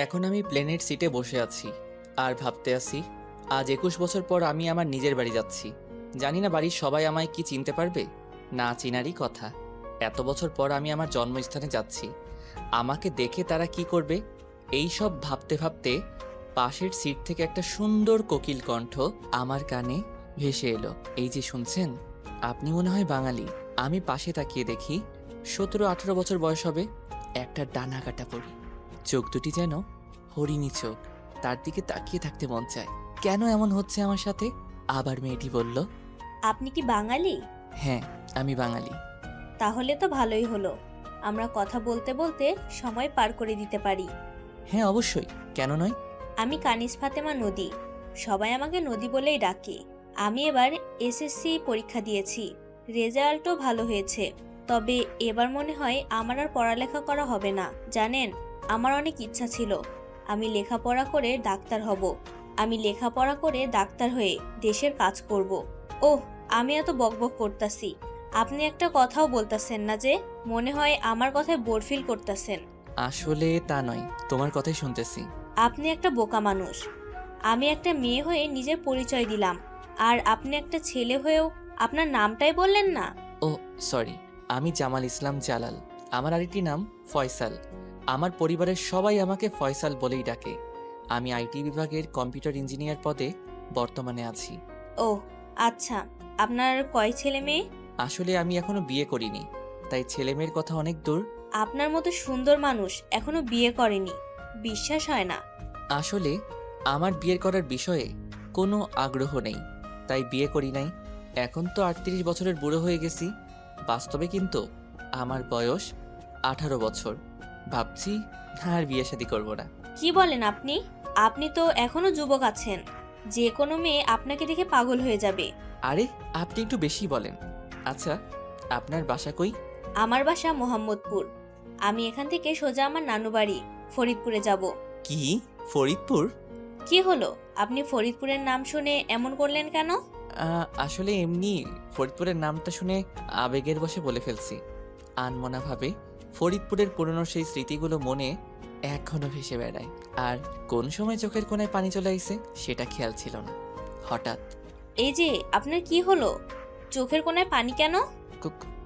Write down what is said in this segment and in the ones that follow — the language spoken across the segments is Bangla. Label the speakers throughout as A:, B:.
A: এখন আমি প্লেনের সিটে বসে আছি আর ভাবতে আছি আজ 21 বছর পর আমি আমার নিজের বাড়ি যাচ্ছি। জানি না বাড়ির সবাই আমায় কি চিনতে পারবে, না চিনারই কথা। এত বছর পর আমি আমার জন্মস্থানে যাচ্ছি, আমাকে দেখে তারা কি করবে এই সব ভাবতে ভাবতে পাশের সিট থেকে একটা সুন্দর কোকিল কণ্ঠ আমার কানে ভেসে এলো। এই যে শুনছেন, আপনি মনে হয় বাঙালি। আমি পাশে তাকিয়ে দেখি 17-18 বছর বয়স হবে, একটা ডানা কাটা পড়ি, চোখ দুটি যেন হরিণী চোখ। তার দিকে তাকিয়ে থাকতে মন চায়। কেন এমন হচ্ছে আমার সাথে? আবার মেয়েটি বলল,
B: আপনি কি বাঙালি?
A: হ্যাঁ আমি বাঙালি।
B: তাহলে তো ভালোই হলো, আমরা কথা বলতে বলতে সময় পার করে দিতে পারি।
A: হ্যাঁ অবশ্যই, কেন নয়।
B: আমি কানিস ফাতেমা নদী, সবাই আমাকে নদী বলেই ডাকে। আমি এবার এসএসসি পরীক্ষা দিয়েছি, রেজাল্টও ভালো হয়েছে। তবে এবার মনে হয় আমার আর পড়ালেখা করা হবে না। জানেন, আমার অনেক ইচ্ছা ছিল আমি লেখাপড়া করে ডাক্তার হব। আমি লেখাপড়া করে ডাক্তার হয়ে দেশের কাজ করব। ওহ, আমি এত বকবক করতাছি, আপনি একটা কথাও বলতাছেন না যে? মনে হয় আমার কথায় বোর ফিল করতেছেন।
A: আসলে তা নয়, তোমার কথাই শুনতেছি।
B: আপনি একটা বোকা মানুষ। আমি একটা মেয়ে হয়ে নিজের পরিচয় দিলাম, আর আপনি একটা ছেলে হয়েও আপনার নামটাই বললেন না।
A: ও সরি, আমি জামাল ইসলাম জালাল। আমার আরেকটি নাম ফয়সাল। আমার পরিবারের সবাই আমাকে ফয়সাল বলেই ডাকে। আমি আইটি বিভাগের কম্পিউটার ইঞ্জিনিয়ার পদে বর্তমানে আছি।
B: ওহ আচ্ছা, আপনার কয় ছেলে মেয়ে?
A: আসলে আমি এখনো বিয়ে করিনি, তাই ছেলেমেয়ের কথা অনেক দূর।
B: আপনার মতো সুন্দর মানুষ এখনো বিয়ে করেনি, বিশ্বাস হয় না।
A: আসলে আমার বিয়ে করার বিষয়ে কোনো আগ্রহ নেই, তাই বিয়ে করি নাই। এখন তো 38 বছরের বুড়ো হয়ে গেছি। বাস্তবে কিন্তু আমার বয়স 18 বছর। ভাবছি আর বিয়ে শাদী করবো না।
B: কি বলেন আপনি? আপনি তো এখনো যুবক আছেন, যে কোনো মেয়ে আপনাকে দেখে পাগল হয়ে যাবে।
A: আরে আপনি একটু বেশি বলেন। আচ্ছা, আপনার বাসা কই?
B: আমার বাসা মোহাম্মদপুর। আমি এখান থেকে সোজা আমার নানু বাড়ি ফরিদপুরে যাব।
A: কি, ফরিদপুর?
B: কি হলো, আপনি ফরিদপুরের নাম শুনে এমন করলেন কেন?
A: আসলে এমনি ফরিদপুরের নামটা শুনে আবেগের বশে বলে ফেলছি। আনমনাভাবে ফরিদপুরের পুরনো সেই স্মৃতিগুলো মনে এখনো ভেসে বেড়ায়। আর কোন সময় চোখের কোণায় পানি চলে আইছে সেটা খেয়াল ছিল না। হঠাৎ
B: এই যে আপনার কি হলো, চোখের কোণায় পানি কেন?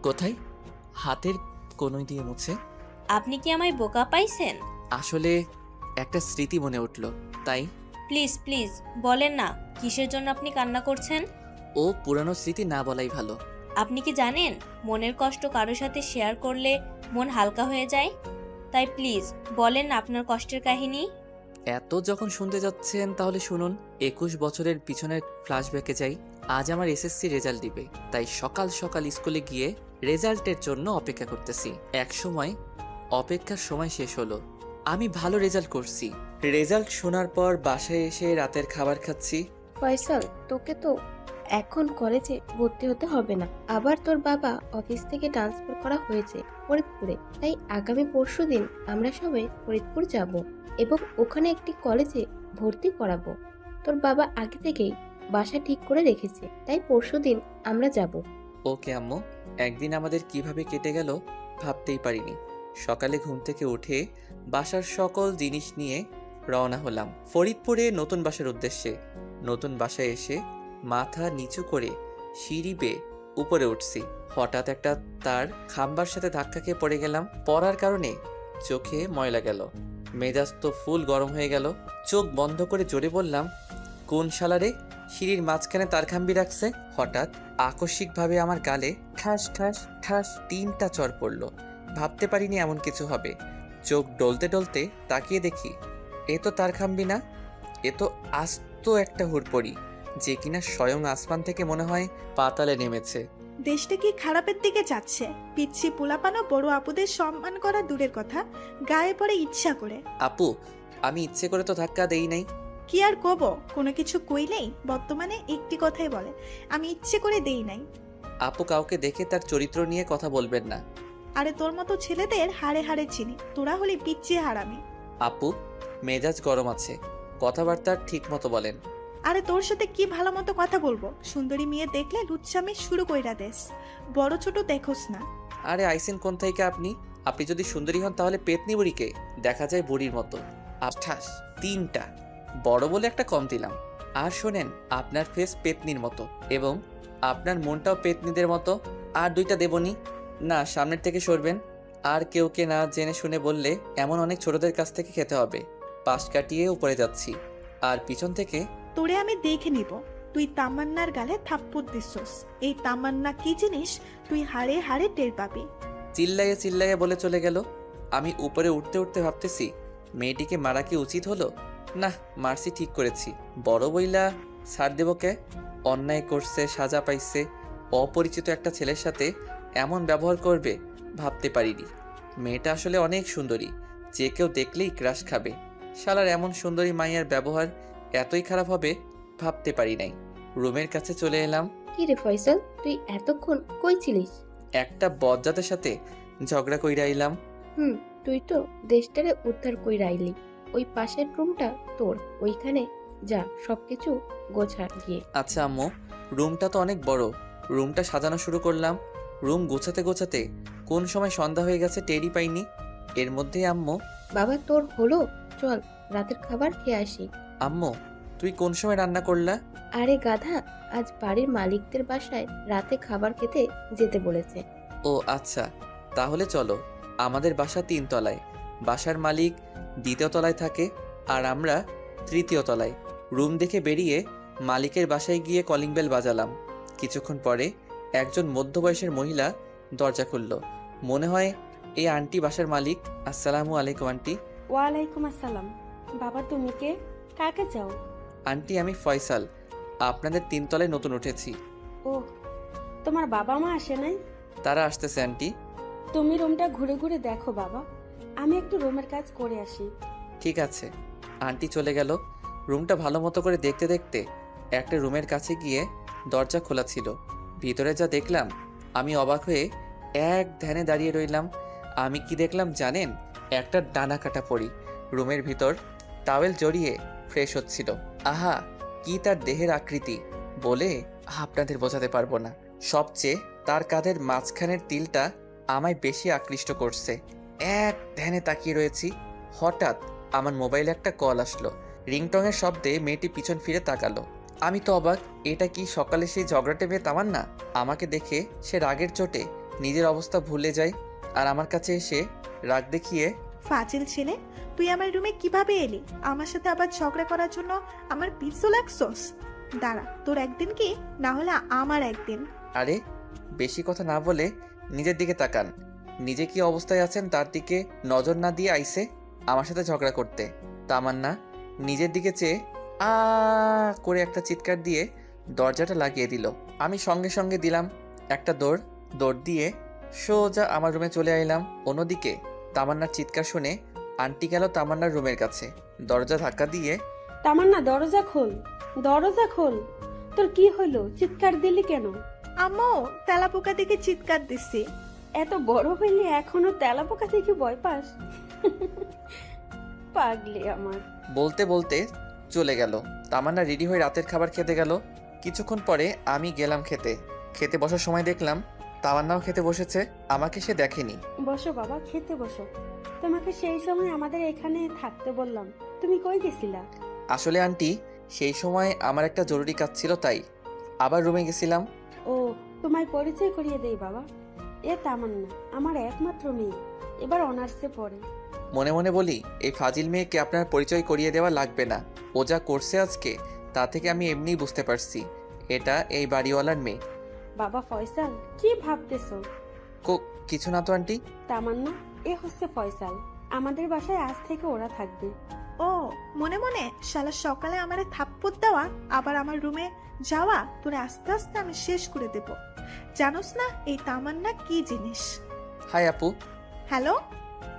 A: কোথায়? হাতের কোণই দিয়ে মুছে।
B: আপনি কি আমায় বোকা পাইছেন?
A: আসলে একটা স্মৃতি মনে উঠল, তাই।
B: প্লিজ প্লিজ বলেন না, কিসের জন্য আপনি কান্না করছেন?
A: ও পুরানো স্মৃতি না বলাই ভালো।
B: আপনি কি জানেন, মনের কষ্ট কারোর সাথে শেয়ার করলে মন হালকা হয়ে যায়? তাই প্লিজ বলেন না আপনার কষ্টের কাহিনী।
A: এত যখন শুনতে যাচ্ছেন তাহলে শুনুন। 21 বছরের পিছনের ফ্ল্যাশব্যাকে যাই। আজ আমার এসএসসি রেজাল্ট দিবে, তাই সকাল সকাল স্কুলে গিয়ে রেজাল্টের জন্য অপেক্ষা করতেছি। এক সময় অপেক্ষার সময় শেষ হলো, আমি ভালো রেজাল্ট করছি। রেজাল্ট শোনার পর বাসায় এসে রাতের খাবার খাচ্ছি।
C: ফয়সাল, তোকে তো এখন কলেজে ভর্তি হতে হবে না। আবার তোর বাবা অফিস থেকে ট্রান্সফার করা হয়েছে ফরিদপুরে, তাই আগামী পরশুদিন আমরা সবাই ফরিদপুর যাব এবং ওখানে একটি কলেজে ভর্তি করাবো। তোর বাবা আগে থেকেই বাসা ঠিক করে রেখেছে, তাই পরশুদিন আমরা যাব।
A: ওকে আম্মু। একদিন আমাদের কিভাবে কেটে গেল ভাবতেই পারিনি। সকালে ঘুম থেকে উঠে বাসার সকল জিনিস নিয়ে রওনা হলাম ফরিদপুরে নতুন বাসার উদ্দেশ্যে। নতুন বাসায় এসে মাথা নিচু করে সিঁড়ি বেয়ে উপরে উঠছি। হঠাৎ একটা তার খাম্বার সাথে ধাক্কা খেয়ে পড়ে গেলাম। পড়ার কারণে চোখে ময়লা গেল, মেজাজ তো ফুল গরম হয়ে গেল। চোখ বন্ধ করে জোরে বললাম, কোন শালারে সিঁড়ির মাঝখানে তার খাম্বি রাখছে? হঠাৎ আকস্মিকভাবে আমার গালে ঠাস ঠাস ঠাস 3টা চড় পড়ল। ভাবতে পারিনি এমন কিছু হবে। চোখ ডলতে ডলতে তাকিয়ে দেখি এ তো তার খাম্বি না, এ তো আস্ত একটা হুড়পড়ি, যে কিনা স্বয়ং আসমান থেকে মনে হয় পাতালে নেমেছে।
D: দেশটা কি খারাপের দিকে যাচ্ছে? পিচ্ছি পোলাপানো বড় আপুদের সম্মান করা দূরের কথা, গায়ে পড়ে ইচ্ছা করে।
A: আপু, আমি ইচ্ছে করে তো ধাক্কা দেই নাই।
D: কি আর কব, কোনো কিছু কইলেই বর্তমানে একটি কথাই বলে, আমি ইচ্ছে করে দেই নাই।
A: আপু, কাউকে দেখে তার চরিত্র নিয়ে কথা বলবেন না।
D: আরে তোর মতো ছেলেদের হাড়ে হাড়ে চিনি, তোরা হলি পিচ্ছি হারামি।
A: আপু, মেজাজ গরম আছে, কথাবার্তা ঠিক মতো বলেন।
D: আরে তোর সাথে কি ভালো মতো কথা বলবো? সুন্দরী মেয়ে দেখলে লুচ্ছামি শুরু কইরা দেশ, বড় ছোট দেখোস না।
A: আরে আইসেন কোন থেকে আপনি? আপনি যদি সুন্দরী হন তাহলে পেতনি বুড়িকে দেখা যায় বুড়ির মতো। আঠাশ 3টা, বড় বলে একটা কম দিলাম। আর শোনেন, আপনার ফেস পেতনির মতো এবং আপনার মনটাও পেতনিদের মতো। আর 2টা দেবনি। না, সামনের থেকে সরবেন। আর কেউকে না জেনে শুনে বললে এমন অনেক ছোটদের কাছ থেকে খেতে হবে। পাশ কাটিয়ে উপরে যাচ্ছি, আর পিছন থেকে
D: তোরে আমি দেখে নিব তুই তামান্নার গালে থাপ্পড় দিছস। এই তামান্না কি জিনিস তুই হাড়ে হাড়ে টের পাবি।
A: চিল্লাইয়ে চিল্লাইয়ে বলে চলে গেল। আমি উপরে উঠতে উঠতে ভাবতেছি, মেয়েটিকে মারা কি উচিত হলো? না, মারছি ঠিক করেছি। বড় বইলা ছাড় দেব কে? অন্যায় করছে, সাজা পাইছে, অপরিচিত একটা ছেলের সাথে এমন ব্যবহার করবে ভাবতে পারিনি। মেয়েটা আসলে অনেক সুন্দরী, যে কেউ দেখলেই ক্রাশ খাবে। শালার এমন সুন্দরী মাইয়ার ব্যবহার এতই খারাপ হবে ভাবতে পারি নাই। রুমের কাছে চলে এলাম।
C: কি রে ফয়সাল, তুই এতক্ষণ কই ছিলিস?
A: একটা বজ্জাতের সাথে ঝগড়া কইরা আইলাম।
C: তুই তো দেশটারে উদ্ধার কইরা আইলি। ওই পাশের রুমটা তোর, ওইখানে যা সবকিছু গোছা গিয়ে।
A: আচ্ছা আম্মু, রুমটা তো অনেক বড়। রুমটা সাজানো শুরু করলাম। রুম গোছাতে গোছাতে কোন সময় সন্ধ্যা হয়ে গেছে টেরই পাইনি। এর মধ্যেই আম্মু,
C: বাবা তোর হলো, চল রাতের খাবার খেয়ে আসি।
A: আম্মু তুই কোন সময় রান্না করলা?
C: আরে গাধা, আজ বাড়ির মালিকদের বাসায় রাতে খাবার খেতে যেতে বলেছে।
A: ও আচ্ছা, তাহলে চলো। আমাদের বাসা 3 তলায়। বাসার মালিক 2য় তলায় থাকে, আর আমরা 3য় তলায়। রুম দেখে বেরিয়ে মালিকের বাসায় গিয়ে কলিং বেল বাজালাম। কিছুক্ষণ পরে একজন মধ্যবয়সের মহিলা দরজা খুলল। মনে হয় এই আন্টি বাসার মালিক। আসসালামু আলাইকুম আন্টি।
E: ওয়ালাইকুম আসসালাম। বাবা তুমি কে? কাকে চাও?
A: আন্টি আমি ফয়সাল, আপনাদের 3 তলায় নতুন উঠেছি।
E: ও, তোমার বাবা মা আসে নাই?
A: তারা আসতেছে আন্টি।
E: তুমি রুমটা ঘুরে ঘুরে দেখো বাবা, আমি একটু রুমের কাজ করে আসি।
A: ঠিক আছে। আন্টি চলে গেল। রুমটা ভালো মতো করে দেখতে দেখতে একটা রুমের কাছে গিয়ে দরজা খোলা ছিল। ভিতরে যা দেখলাম, আমি অবাক হয়ে এক ধ্যানে দাঁড়িয়ে রইলাম। আমি কি দেখলাম জানেন? একটা ডানা কাটা পড়ি রুমের ভিতর টাওয়েল জড়িয়ে ফ্রেশ হচ্ছিল। আহা, কি তার দেহের আকৃতি বলে আপনাদের বোঝাতে পারবো না। সবচেয়ে তার কাঁধের মাঝখানের তিলটা আমায় বেশি আকৃষ্ট করছে। এক ধ্যানে তাকিয়ে রয়েছি। হঠাৎ আমার মোবাইলে একটা কল আসলো। রিংটংয়ের শব্দে মেয়েটি পিছন ফিরে তাকালো। আমি তো অবাক, এটা কি সকালে সেই ঝগড়াটে মেয়ে তামান্না? আমাকে দেখে সে রাগের চোটে নিজের অবস্থা ভুলে যায়, আর আমার কাছে এসে রাগ দেখিয়ে,
D: ফাজিল ছেলে, তুই আমার রুমে কিভাবে এলি? আমার সাথে আবার ঝগড়া করার জন্য আমার পিছু লাগছস? দাঁড়া, তোর একদিন কি না হলে আমার একদিন।
A: আরে বেশি কথা না বলে নিজের দিকে তাকান। নিজে কি অবস্থায় আছেন তার দিকে নজর না দিয়ে আইসে আমার সাথে ঝগড়া করতে। তামান্না নিজের দিকে চেয়ে আ করে একটা চিৎকার দিয়ে দরজাটা লাগিয়ে দিল। আমি সঙ্গে সঙ্গে দিলাম একটা দৌড় দিয়ে সোজা আমার রুমে চলে আইলাম। অন্যদিকে তামান্নার চিৎকার শুনে আন্টি গেল তামান্নার রুমের কাছে। দরজা ধাক্কা দিয়ে,
E: তামান্না দরজা খোল, দরজা খোল। তোর কি হলো? চিৎকার দিলি কেন?
D: আম্মু, তেলাপোকা দেখে চিৎকার দিচ্ছি।
E: এত বড় হইলে এখনো তেলাপোকা থেকে ভয় পাস? পাগলি আমার।
A: বলতে বলতে চলে গেল। তামান্না রেডি হয়ে রাতের খাবার খেতে গেল। কিছুক্ষণ পরে আমি গেলাম খেতে বসার সময় দেখলাম তামান্নাও খেতে বসেছে। আমাকে সে দেখেনি।
E: বসো বাবা, খেতে বসো। তোমাকে সেই সময় আমাদের এখানে থাকতে বললাম, তুমি কই গেছিলা?
A: আসলে আন্টি, সেই সময় আমার একটা জরুরি কাজ ছিল, তাই আবার রুমে গেছিলাম।
E: ও, তোমায় পরিচয় করিয়ে দেই বাবা। এ তামান্না আমার একমাত্র মেয়ে, এবার অনার্সে পড়ে।
A: মনে মনে বলি, এই ফাজিল মেয়েকে আপনার পরিচয় করিয়ে দেওয়া লাগবে না। ও যা করছে আজকে, তা থেকে আমি এমনিই বুঝতে পারছি এটা এই বাড়িওয়ালার মেয়ে।
E: বাবা ফয়সাল, কি ভাবতেছো?
A: কিছু না তো আন্টি।
E: তামান্না, এ হচ্ছে ফয়সাল। আমাদের বাসায় আজ থেকে ওরা থাকবে।
D: ও, মনে মনে শালা সকালে আমারে থাপ্পড় দেওয়া, আবার আমার রুমে যাওয়া, তোরে আস্তে আস্তে আমি শেষ করে দেব। জানোস না এই তামান্না কি জিনিস?
A: হাই আপু।
D: হ্যালো।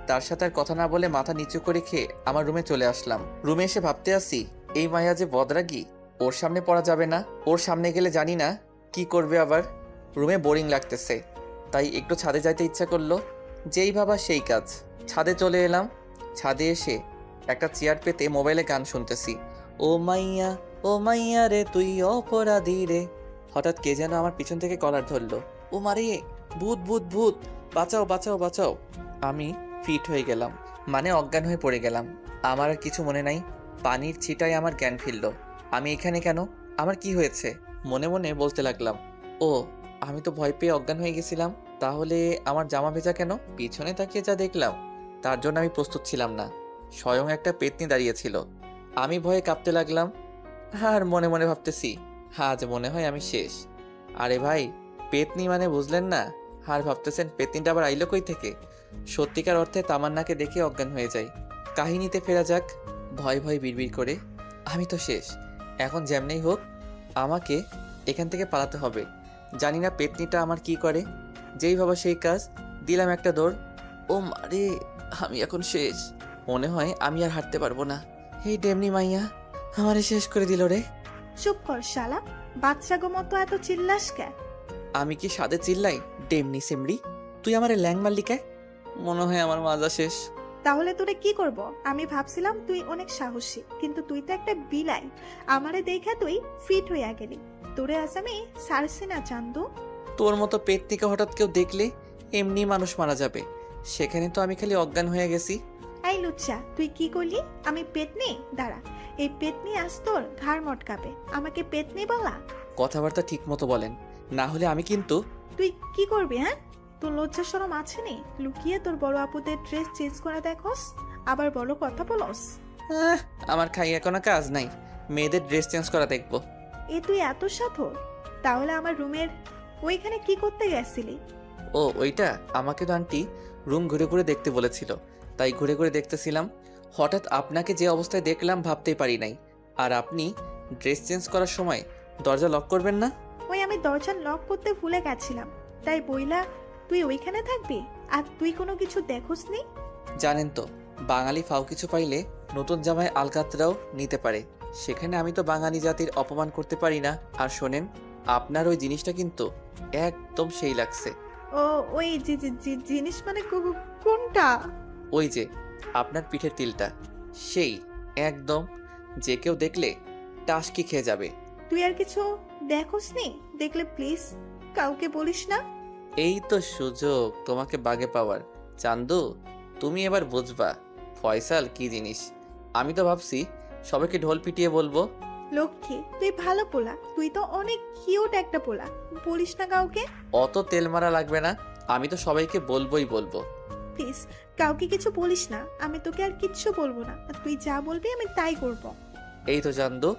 A: তার সাথে আর কথা না বলে মাথা নিচু করে খেয়ে আমার রুমে চলে আসলাম। রুমে এসে ভাবতে আসি, এই মায়া যে বদরাগী, ওর সামনে পড়া যাবে না। ওর সামনে গেলে জানি না কি করবে আবার। রুমে বোরিং লাগতেছে, তাই একটু ছাদে যাইতে ইচ্ছা করলো। যেই ভাবা সেই কাজ, ছাদে চলে এলাম। ছাদে এসে একটা চেয়ার পেতে মোবাইলে গান শুনতেছি। ও মাইয়া রে তুই অপরাধী রে। হঠাৎ কে যেন আমার পিছন থেকে কলার ধরলো। ও মারে, ভূত ভূত ভূত, বাঁচাও বাঁচাও বাঁচাও। আমি ফিট হয়ে গেলাম, মানে অজ্ঞান হয়ে পড়ে গেলাম। আমার আর কিছু মনে নাই। পানির ছিটায় আমার জ্ঞান ফিরল। আমি এখানে কেন? আমার কি হয়েছে? মনে মনে বলতে লাগলাম, ও আমি তো ভয় পেয়ে অজ্ঞান হয়ে গেছিলাম। তাহলে আমার জামা ভেজা কেন? পিছনে তাকিয়ে যা দেখলাম তার জন্য আমি প্রস্তুত ছিলাম না। স্বয়ং একটা পেতনি দাঁড়িয়েছিল। আমি ভয়ে কাঁপতে লাগলাম আর মনে মনে ভাবতেছি, আজ মনে হয় আমি শেষ। আরে ভাই, পেতনি মানে বুঝলেন না? আর ভাবতেছেন পেতনিটা আবার আইলো কই থেকে? সত্যিকার অর্থে তামান্নাকে দেখে অজ্ঞান হয়ে যায়। কাহিনীতে ফেরা যাক। ভয় ভয় বিড়বিড় করে, আমি তো শেষ। এখন যেমনেই হোক আমাকে এখান থেকে পালাতে হবে। জানি না পেতনিটা আমার কি করে। যেই ভাবা সেই কাজ, দিলাম একটা দৌড়। ও মারে, আমি এখন শেষ। মনে হয় আমি আর হাঁটতে পারবো না। এই ডেমনি মাইয়া আমারে শেষ করে দিল রে।
D: চুপ কর শালা, বাচ্চাগো মতো এত চিল্লাস কে?
A: আমি কি সাদে চিল্লাই? ডেমনি সিমড়ি, তুই আমারে ল্যাং মারলি কে? মনে হয় আমার মাজা শেষ।
D: তাহলে তোরে কি করব? আমি ভাবছিলাম তুই অনেক সাহসী, কিন্তু তুই তো একটা বিলাই। আমারে দেখে তুই ফিট হইয়া গেলি। তোরে আজ আমি সারছি না চান্দু।
A: তোর মতো পেতনিকে হঠাৎ কেউ দেখলে এমনি মানুষ মারা যাবে। সেখানে তো আমি খালি অজ্ঞান হয়ে গেছি।
D: এই লুচ্চা, তুই কি করলি? আমি পেতনি? দাঁড়া, এই পেতনি আজ তোর ঘাড় মটকাবে। আমাকে পেতনি বলা?
A: কথাবার্তা ঠিক মতো বলেন, না হলে আমি কিন্তু।
D: তুই কি করবি? হ্যাঁ, তোর লজ্জা শরম আছে নি? লুকিয়ে তোর বড় আপুদের ড্রেস চেঞ্জ করে দেখোস, আবার বড় কথা বলস।
A: আমার খাইয়া কোনো কাজ নাই, মেয়েদের ড্রেস চেঞ্জ করা দেখবো।
D: এ তুই এত সাথর? তাহলে আমার রুমের ওইখানে কি করতে গেছিলি?
A: ও ওইটা, আমাকে তো আন্টি রুম ঘুরে ঘুরে দেখতে বলেছিল, তাই ঘুরে ঘুরে দেখতেছিলাম। হঠাৎ আপনাকে যে অবস্থায় দেখলাম ভাবতেই পারি নাই। আর আপনি ড্রেস চেঞ্জ করার সময় দরজা লক করবেন না?
D: ওই আমি দরজা লক করতে ভুলে গেছিলাম, তাই বইলা তুই ওইখানে থাকবি আর তুই কোনো কিছু দেখোস নি?
A: জানেন তো, বাঙালি ফাও কিছু পাইলে নতুন জামায় আলকাতরাও নিতে পারে। সেখানে আমি তো বাঙালি জাতির অপমান করতে পারি না। আর শোনেন, আপনার ওই জিনিসটা কিন্তু একদম সেই লাগছে।
D: ও ওই জিনিস মানে কোনটা?
A: ওই যে আপনার পিঠের তিলটা, সেই একদম, যে কেউ দেখলে টাসকি খেয়ে যাবে।
D: তুই আর কিছু দেখোস নি? দেখলে প্লিজ কাউকে বলিস না।
A: এই তো সুযোগ তোমাকে বাগে পাওয়ার। চান্দু, তুমি এবার বুঝবা ফয়সাল কি জিনিস। আমি তো ভাবছি সবাইকে ঢোল পিটিয়ে বলবো।
D: লক্ষ্মী, তুই ভালো পোলা, তুই তো অনেক কিউট একটা পোলা, বলিস না কাউকে।
A: অত তেল মারা লাগবে না, আমি তো সবাইকে বলবোই বলবো।
D: প্লিজ কাউকে কিছু বলিস না, আমি তোকে আর কিচ্ছু বলবো না, আর তুই যা বলবি আমি তাই করব।
A: এই তো চান্দু,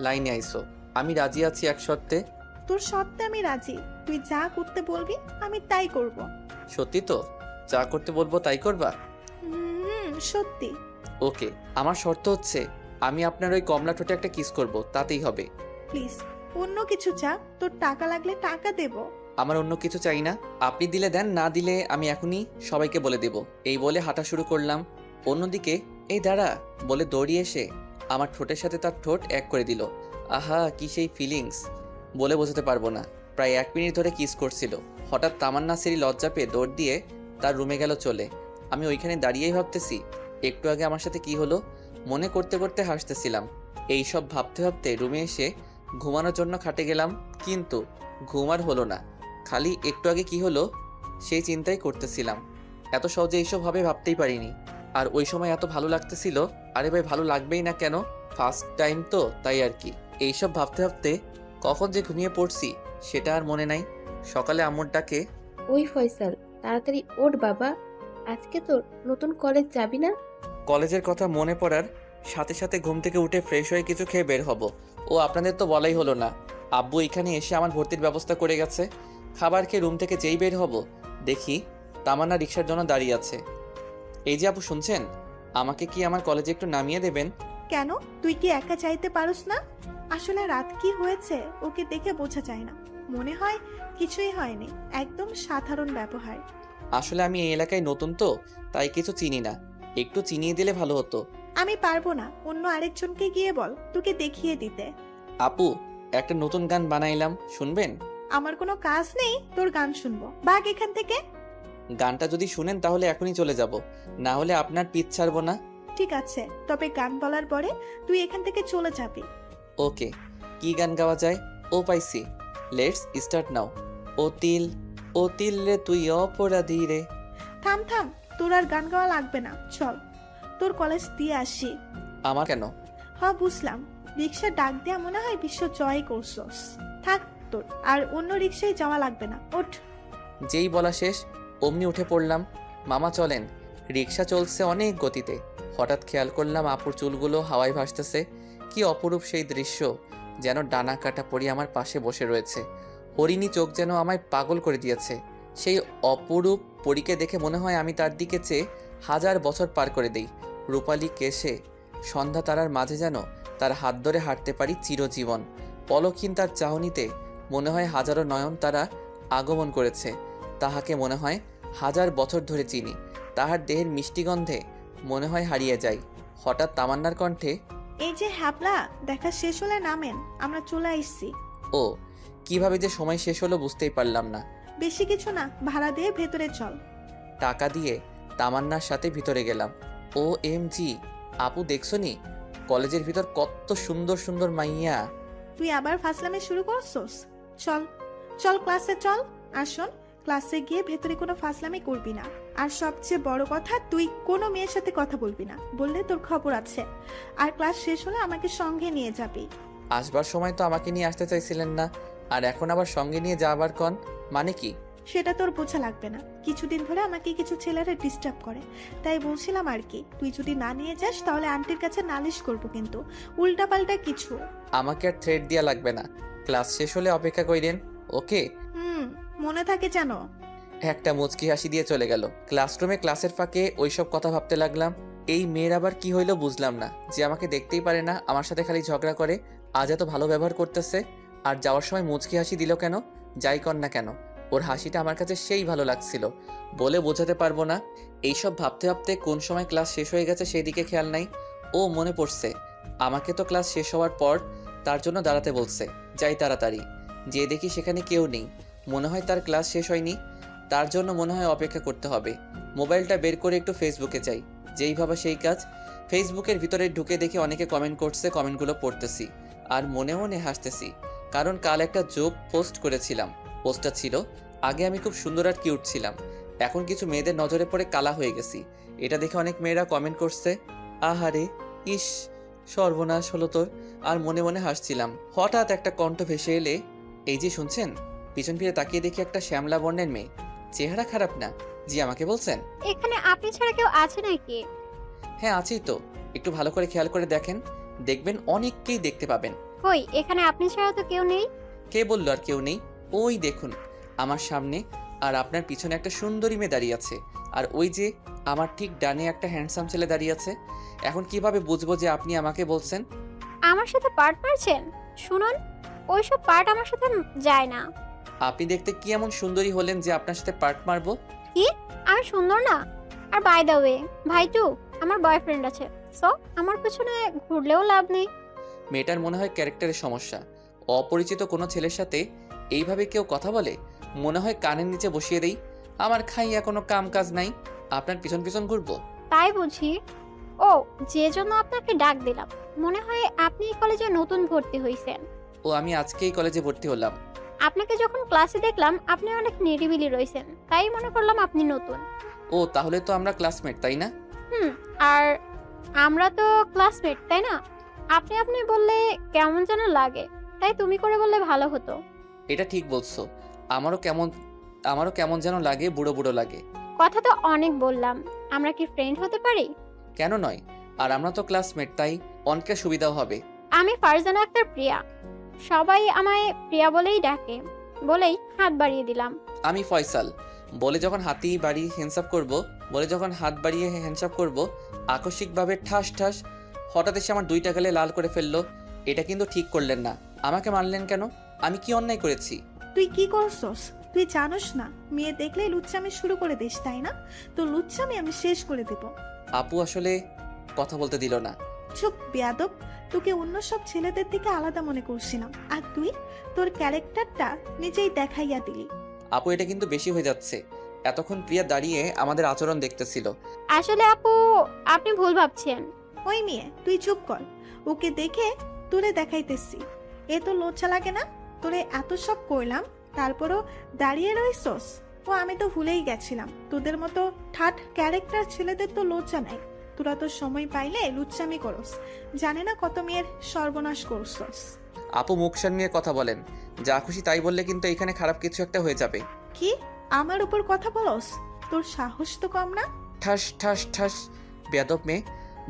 A: লাইনে আইসো। আমি রাজি আছি এক শর্তে।
D: তোর সত্ত্বে আমি রাজি, তুই যা করতে বলবি আমি তাই করব।
A: সত্যি তো? যা করতে বলবো তাই করবা?
D: সত্যি।
A: ওকে, আমার শর্ত হচ্ছে আমি আপনার ওই কমলা ঠোঁটে একটা কিস করব, তাতেই হবে।
D: প্লিজ অন্য কিছু চা, তোর টাকা লাগলে টাকা দেব।
A: আমার অন্য কিছু চাই না, আপনি দিলে দেন, না দিলে আমি এখনই সবাইকে বলে দেব। এই বলে হাঁটা শুরু করলাম। অন্যদিকে এই দাঁড়া বলে দৌড়িয়ে এসে আমার ঠোঁটের সাথে তার ঠোঁট এক করে দিল। আহা কি সেই ফিলিংস, বলে বোঝাতে পারবো না। প্রায় 1 মিনিট ধরে কিস করছিল। হঠাৎ তামান্না সেরি লজ্জা পেয়ে দৌড় দিয়ে তার রুমে গেল চলে। আমি ওইখানে দাঁড়িয়েই ভাবতেছি একটু আগে আমার সাথে কি হলো, মনে করতে করতে হাসতেছিলাম। এই সব ভাবতে ভাবতে রুমে এসে ঘুমানোর জন্য খাটে গেলাম, কিন্তু ঘুম আর হলো না। খালি একটু আগে কি হলো সেই চিন্তাই করতেছিলাম। এত সহজে এইসব ভাবতেই পারিনি। আর ওই সময় এত ভালো লাগতেছিল। আরে ভাই, ভালো লাগবেই না কেন? ফার্স্ট টাইম তো, তাই আর কি। এইসব ভাবতে ভাবতে কখন যে ঘুমিয়ে পড়ছি সেটা আর মনে নাই। সকালে আম্মুর ডাকে,
C: ওই ফয়সাল, তাড়াতাড়ি ওঠ বাবা, আজকে তোর নতুন কলেজ যাবি না?
A: কলেজের কথা মনে পড়ার সাথে সাথে ঘুম থেকে উঠে ফ্রেশ হয়ে কিছু খেয়ে বের হব। ও আপনাদের তো বলাই হলো না, আব্বু এখানে এসে আমার ভর্তির ব্যবস্থা করে গেছে। খাবার খেয়ে রুম থেকে যেই বের হব দেখি তামান্না রিক্সার জন্য দাঁড়িয়ে আছে। এই যে আপু, শুনছেন? আমাকে কি আমার কলেজে একটু নামিয়ে দেবেন?
D: কেন, তুই কি একা চাইতে পারোস না? আসলে রাত কি হয়েছে ওকে দেখে বোঝা যায় না, মনে হয় কিছুই হয়নি, একদম সাধারণ ব্যবহার।
A: আসলে আমি এই এলাকায় নতুন তো, তাই কিছু চিনি না, একটু চিনিয়ে দিলে ভালো হতো।
D: আমি পারবো না, অন্য আরেকজনকে গিয়ে বল তোকে দেখিয়ে দিতে।
A: আপু, একটা নতুন গান বানাইলাম, শুনবেন?
D: আমার কোনো কাজ নেই তোর গান শুনবো, ভাগ এখান থেকে।
A: গানটা যদি শুনেন তাহলে এখনই চলে যাব, না হলে আপনার পিছ ছাড়বো না।
D: ঠিক আছে, তবে গান বলার পরে তুই এখান থেকে চলে যাবি।
A: ওকে, কি গান গাওয়া যায়? ও পাইছি, লেটস স্টার্ট নাও। ও তিল রে তুই অপরাধী রে।
D: থাম থাম, তোর আর গান গাওয়া লাগবে না, চল। তোর কলেজ দিয়ে আসি।
A: আমার কেন?
D: হ্যাঁ বুঝলাম, রিক্সা ডাক দেয়া মনে হয় বিশ্ব জয় করছস। থাক তোর আর অন্য রিক্সায় যাওয়া লাগবে না, ওঠ।
A: যেই বলা শেষ অমনি উঠে পড়লাম। মামা চলেন। রিক্সা চলছে অনেক গতিতে। হঠাৎ খেয়াল করলাম আপুর চুলগুলো হাওয়ায় ভাসতেছে। কি অপরূপ সেই দৃশ্য, যেন ডানা কাটা পরি আমার পাশে বসে রয়েছে। হরিণী চোখ যেন আমায় পাগল করে দিয়েছে। সেই অপরূপ পরীকে দেখে মনে হয় আমি তার দিকে চেয়ে 1000 বছর পার করে দেই। রূপালী কেশে সন্ধ্যা তারার মাঝে যেন তার হাত ধরে হাঁটতে পারি চিরজীবন। পলকহীন তার চাহনিতে মনে হয় হাজারো নয়ন তারা আগমন করেছে। তাহাকে মনে হয় 1000 বছর ধরে চিনি। তাহার দেহের মিষ্টি গন্ধে মনে হয় হারিয়ে যাই। হঠাৎ তামান্নার কণ্ঠে,
D: এই যে হ্যাবলা, দেখা শেষ হলে নামেন, আমরা চলে আসছি।
A: ও কিভাবে যে সময় শেষ হলো বুঝতেই পারলাম না।
D: বেশি কিছু না, ভাড়া দিয়ে ভেতরে চল।
A: টাকা দিয়ে তামান্নার সাথে ভিতরে গেলাম। ও এম জি, আপু দেখছনি কলেজের ভিতর কত সুন্দর সুন্দর মাইয়া।
D: তুই আবার ফাসলামে শুরু করছস? চল চল ক্লাসে চল। আর শোন, ক্লাসে গিয়ে ভেতরে কোনো ফাসলামি করবি না। আর সবচেয়ে বড় কথা, তুই কোনো মেয়ের সাথে কথা বলবি না, বললে তোর খবর আছে। আর ক্লাস শেষ হলে আমাকে সঙ্গে নিয়ে যাবি।
A: আসবার সময় তো আমাকে নিয়ে আসতে চাইছিলেন না, আর এখন আবার সঙ্গে নিয়ে যাবার কন, মানে কি?
D: সেটা তোর বোঝা লাগবে না। কিছুদিন ধরে আমাকে কিছু ছেলেরা ডিস্টার্ব করে, তাই বলছিলাম আর কি। তুই যদি না নিয়ে যাস তাহলে আন্টির কাছে নালিশ করবো, কিন্তু উল্টাপাল্টা কিছু।
A: আমাকে আর থ্রেড দেওয়া লাগবে না, ক্লাস শেষ হলে অপেক্ষা করিলেন, ওকে?
D: মনে থাকে জানো।
A: একটা মুচকি হাসি দিয়ে চলে গেল। ক্লাসরুমে ক্লাসের ফাঁকে ওইসব কথা ভাবতে লাগলাম। এই মেয়ের আবার কি হইলো বুঝলাম না, যে আমাকে দেখতেই পারে না, আমার সাথে খালি ঝগড়া করে, আজ এত ভালো ব্যবহার করতেছে, আর যাওয়ার সময় মুচকি হাসি দিল কেন? যাই কর না কেন, ওর হাসিটা আমার কাছে সেই ভালো লাগছিল, বলে বোঝাতে পারবো না। এইসব ভাবতে ভাবতে কোন সময় ক্লাস শেষ হয়ে গেছে সেই দিকে খেয়াল নাই। ও মনে পড়ছে, আমাকে তো ক্লাস শেষ হওয়ার পর তার জন্য দাঁড়াতে বলছে। যাই তাড়াতাড়ি, যে দেখি সেখানে কেউ নেই। মনে হয় তার ক্লাস শেষ হয়নি, তার জন্য মনে হয় অপেক্ষা করতে হবে। মোবাইলটা বের করে একটু ফেসবুকে যাই। যেই ভাবা সেই কাজ। ফেসবুকের ভিতরে ঢুকে দেখি অনেকে কমেন্ট করছে, কমেন্টগুলো পড়তেছি আর মনে মনে হাসতেছি, কারণ কাল একটা জোক পোস্ট করেছিলাম। পোস্টটা ছিল, আগে আমি খুব সুন্দর আর কিউট ছিলাম, এখন কিছু মেয়েদের নজরে পড়ে কালা হয়ে গেছি। এটা দেখে অনেক মেয়েরা কমেন্ট করছে, আহারে ইস সর্বনাশ হলো তোর। আর মনে মনে হাসছিলাম। হঠাৎ একটা কণ্ঠ ভেসে এলে, এই যে শুনছেন? পিছন ফিরে তাকিয়ে দেখি একটা শ্যামলা বর্ণের মেয়ে। চেহারা খারাপ না। জি আমাকে বলছেন?
F: এখানে আপনি ছাড়া কেউ আছে নাকি?
A: হ্যাঁ আছি তো, একটু ভালো করে খেয়াল করে দেখেন, দেখবেন অনেককেই দেখতে পাবেন।
F: কই, এখানে আপনি ছাড়া তো কেউ নেই।
A: কে বললো আর কেউ নেই? ওই দেখুন আমার সামনে আর আপনার পিছনে একটা সুন্দরী মেয়ে দাঁড়িয়ে আছে, আর ওই যে আমার ঠিক ডানে একটা হ্যান্ডসাম ছেলে দাঁড়িয়ে আছে। এখন কিভাবে বুঝবো যে আপনি আমাকে বলছেন?
F: আমার সাথে পার্ট মারছেন? শুনুন, ওইসব পার্ট আমার সাথে যায় না।
A: আপনি দেখতে কি এমন সুন্দরী হলেন যে আপনার সাথে পার্ট মারবো?
F: কি, আমি সুন্দর না? আর বাই দ্য ওয়ে ভাইটু, আমার বয়ফ্রেন্ড আছে, সো আমার পিছনে ঘুরলেও লাভ নেই।
A: মেয়েটার মনে হয় ক্যারেক্টারের সমস্যা। অপরিচিত কোনো ছেলের সাথে এইভাবে কেউ কথা বলে, মনে হয় কানের নিচে বসিয়ে দেই। আমার খাইয়া কোনো কাম কাজ নাই, আপনার পিছন পিছন ঘুরবো?
F: তাই বুঝি? ও, যে জন্য আপনাকে ডাক দিলাম, মনে হয় আপনি এই কলেজে নতুন ভর্তি হয়েছেন।
A: ও আমি আজকেই কলেজে ভর্তি হলাম।
F: আপনাকে যখন ক্লাসে দেখলাম আপনি অনেক নিরিবিলি রয়েছেন, তাই মনে করলাম আপনি নতুন।
A: ও তাহলে তো আমরা ক্লাসমেট, তাই না?
F: আর আমরা তো ক্লাসমেট, তাই না? আপনি আপনি বললে কেমন যেন লাগে, তাই তুমি করে বললে ভালো হতো।
A: এটা ঠিক বলছো, আমারও কেমন যেন লাগে, বুড়ো বুড়ো লাগে।
F: কথা তো অনেক বললাম, আমরা কি ফ্রেন্ড হতে পারি?
A: কেন নয়, আর আমরা তো ক্লাসমেট, তাই অনেকের সুবিধাও হবে।
F: আমি ফারজানা আক্তার প্রিয়া, সবাই আমায় প্রিয়া বলেই ডাকে, বলেই হাত বাড়িয়ে দিলাম।
A: আমি ফয়সাল, বলে যখন হাত বাড়িয়ে হ্যান্ডসাপ করব, আকস্মিকভাবে ঠাস ঠাস হঠাৎ এসে আমার 2টা গালে লাল করে ফেললো। এটা কিন্তু ঠিক করলেন না। আমাকে মারলেন কেন? আমি কি অন্যায় করেছি?
D: তুই কি করছস? তুই জানোস না, মেয়ে দেখলেই লুচ্চামি শুরু করে দিস, তাই না? তো লুচ্চামি আমি শেষ করে দেব।
A: আপু আসলে কথা বলতে দিল না।
D: চুপ বেয়াদব, তোকে অন্য সব ছেলেদের থেকে আলাদা মনে করছিলাম, আর তুই তোর ক্যারেক্টারটা নিজেই দেখাইয়া দিলি।
A: আপু এটা কিন্তু বেশি হয়ে যাচ্ছে। এতক্ষণ প্রিয়া দাঁড়িয়ে আমাদের আচরণ দেখতেছিল।
F: আসলে আপু, আপনি ভুল ভাবছেন।
D: ওই মেয়ে, তুই চুপ কর। ওকে দেখে তোরে দেখাইতেছি, এ তো লজ্জা লাগে না? তোরে এত সব করলাম, তারপরও দাঁড়িয়ে রইছস। ও আমি তো ভুলেই গেছিলাম, তোদের মতো ঠাট ক্যারেক্টার ছেলেদের তো লজ্জা নাই। তোরা তো সময় পাইলে লুচ্চামি করস, জানে না কত মেয়ের সর্বনাশ করছস।
A: আপু মুখ সামলিয়ে কথা বলেন, যা খুশি তাই বললে কিন্তু এখানে খারাপ কিছু একটা হয়ে যাবে।
D: কি আমার উপর কথা বলস? তোর সাহস তো কম না।
A: ঠাস ঠাস ঠাস। বেয়াদব মেয়ে,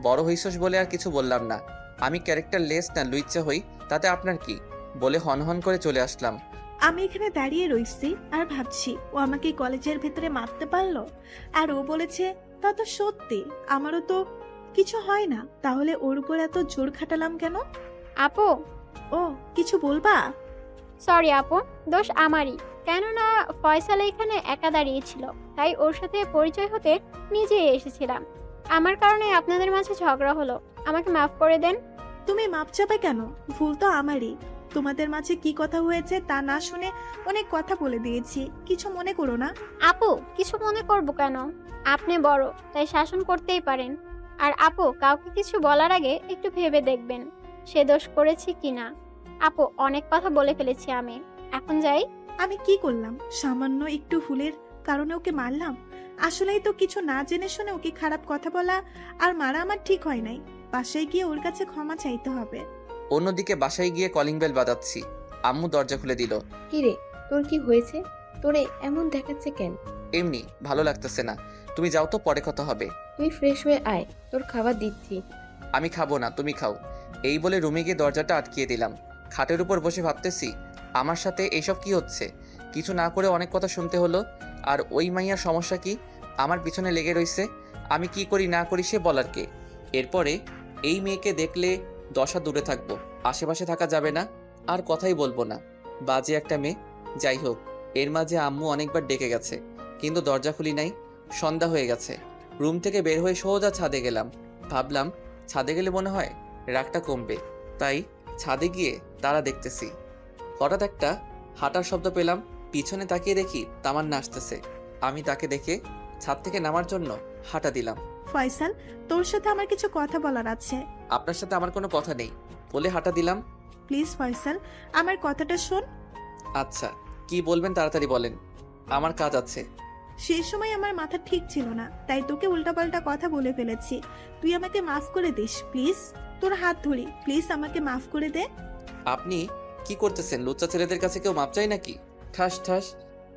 A: বড় হইছস বলে আর কিছু বললাম না। আমি ক্যারেক্টার লেস না লুইচ্চা হই, তাতে আপনার কি? বলে হনহন করে চলে আসলাম।
D: আমি এখানে দাঁড়িয়ে রইছি আর ভাবছি ও আমাকে কলেজের ভেতরে মারতে পারলো, আর ও বলেছে তা তো সত্যি, আমারও তো কিছু হয় না, তাহলে ওর উপর এত জোর খাটালাম কেন?
F: আপু,
D: ও কিছু বলবা?
F: সরি আপু, দোষ আমারই। কেননা ফয়সাল এখানে একা দাঁড়িয়েছিল, তাই ওর সাথে পরিচয় হতে নিজেই এসেছিলাম। আমার কারণে আপনাদের মাঝে ঝগড়া হলো, আমাকে মাফ করে দেন।
D: তুমি মাপ চাপে কেন? ভুল তো আমারই। তোমাদের মাঝে কি কথা হয়েছে তা না শুনে অনেক কথা বলে দিয়েছি, কিছু মনে করো না।
F: আপু, কিছু মনে করব কেন? আপনি বড়, তাই শাসন করতেই পারেন। আর আপু, কাউকে কিছু বলার আগে একটু ভেবে দেখবেন সে দোষ করেছে কিনা। আপু, অনেক কথা বলে ফেলেছি আমি, এখন যাই।
D: আমি কি করলাম? সামান্য একটু ভুলের কারণে ওকে মারলাম? আসলেই তো কিছু না জেনে শুনে ওকে খারাপ কথা বলা আর মারা আমার ঠিক হয় নাই। বাসায় গিয়ে ওর কাছে ক্ষমা চাইতে হবে।
A: অন্যদিকে বাসায় গিয়ে কলিং বেল বাজাচ্ছি, আম্মু দরজা খুলে দিল।
C: কি রে, তোর কি হয়েছে? তোরে এমন দেখাচ্ছে কেন?
A: এমনি, ভালো লাগতেছে না। তুমি যাও তো, পরে কথা হবে।
C: তুই ফ্রেশ হয়ে আয়, তোর খাবার দিচ্ছি।
A: আমি খাবো না, তুমি খাও। এই বলে রুমে গিয়ে দরজাটা আটকিয়ে দিলাম। খাটের উপর বসে ভাবতেছি আমার সাথে এইসব কি হচ্ছে। কিছু না করে অনেক কথা শুনতে হলো। আর ওই মাইয়ার সমস্যা কি? আমার পিছনে লেগে রইছে। আমি কি করি না করি সে বলার কে? এরপরে এই মেয়েকে দেখলে দশা দূরে থাকবো, আশেপাশে থাকা যাবে না, আর কথাই বলবো না। বাজে একটা মেয়ে। যাই হোক, এর মাঝে আম্মু অনেকবার ডেকে গেছে, কিন্তু দরজা খুলি নাই। সন্ধ্যা হয়ে গেছে। রুম থেকে বের হয়ে সোজা ছাদে গেলাম। ভাবলাম ছাদে গেলে মনে হয় রাগটা কমবে, তাই ছাদে গিয়ে তারা দেখতেছি। হঠাৎ একটা হাঁটার শব্দ পেলাম। পিছনে তাকিয়ে দেখি তামান্না আসতেছে। আমি তাকে দেখে ছাদ থেকে নামার জন্য হাঁটা দিলাম।
D: ফয়সাল, তোর সাথে আমার কিছু কথা বলার আছে।
A: আপনার সাথে আমার কোনো কথা নেই বলে হাঁটা দিলাম।
D: প্লিজ ফয়সাল, আমার কথাটা শোন।
A: আচ্ছা, কি বলবেন তাড়াতাড়ি বলেন, আমার কাজ আছে।
D: সেই সময় আমার মাথা ঠিক ছিল না, তাই তোকে উল্টাপাল্টা কথা বলে ফেলেছি। তুই আমাকে মাফ করে দিস প্লিজ। তোর হাত ধরি, প্লিজ আমাকে মাফ করে দে।
A: আপনি কি করতেছেন? লুচ্চা ছেলেদের কাছে কেউ মাপ চায় নাকি? ঠাস ঠাস।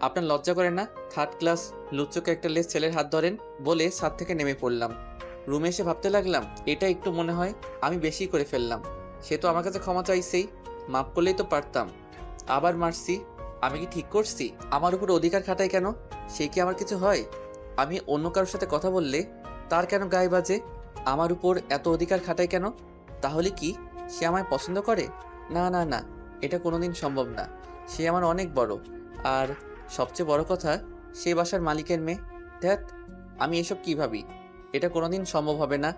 A: আপনার লজ্জা করে না? থার্ড ক্লাস লুচ্চকে একটা লেস ছেলের হাত ধরেন বলে ছাদ থেকে নেমে পড়লাম। রুমে এসে ভাবতে লাগলাম এটা একটু মনে হয় আমি বেশি করে ফেললাম। সে তো আমার কাছে ক্ষমা চাইছেই, মাপ করলেই তো পারতাম। আবার মারছি। আমি কি ঠিক করছি? আমার উপর অধিকার খাটায় কেন? সে কি আমার কিছু হয়? আমি অন্য কারোর সাথে কথা বললে তার কেন গায়ে বাজে? আমার উপর এত অধিকার খাটায় কেন? তাহলে কি সে আমায় পছন্দ করে? না না না, এটা কোনোদিন সম্ভব না। সে আমার অনেক বড়, আর সবচেয়ে বড় কথা সে বাসার মালিকের মেয়ে। ধ্যাত, আমি এসব কি ভাবি? এটা কোনোদিন সম্ভব হবে না।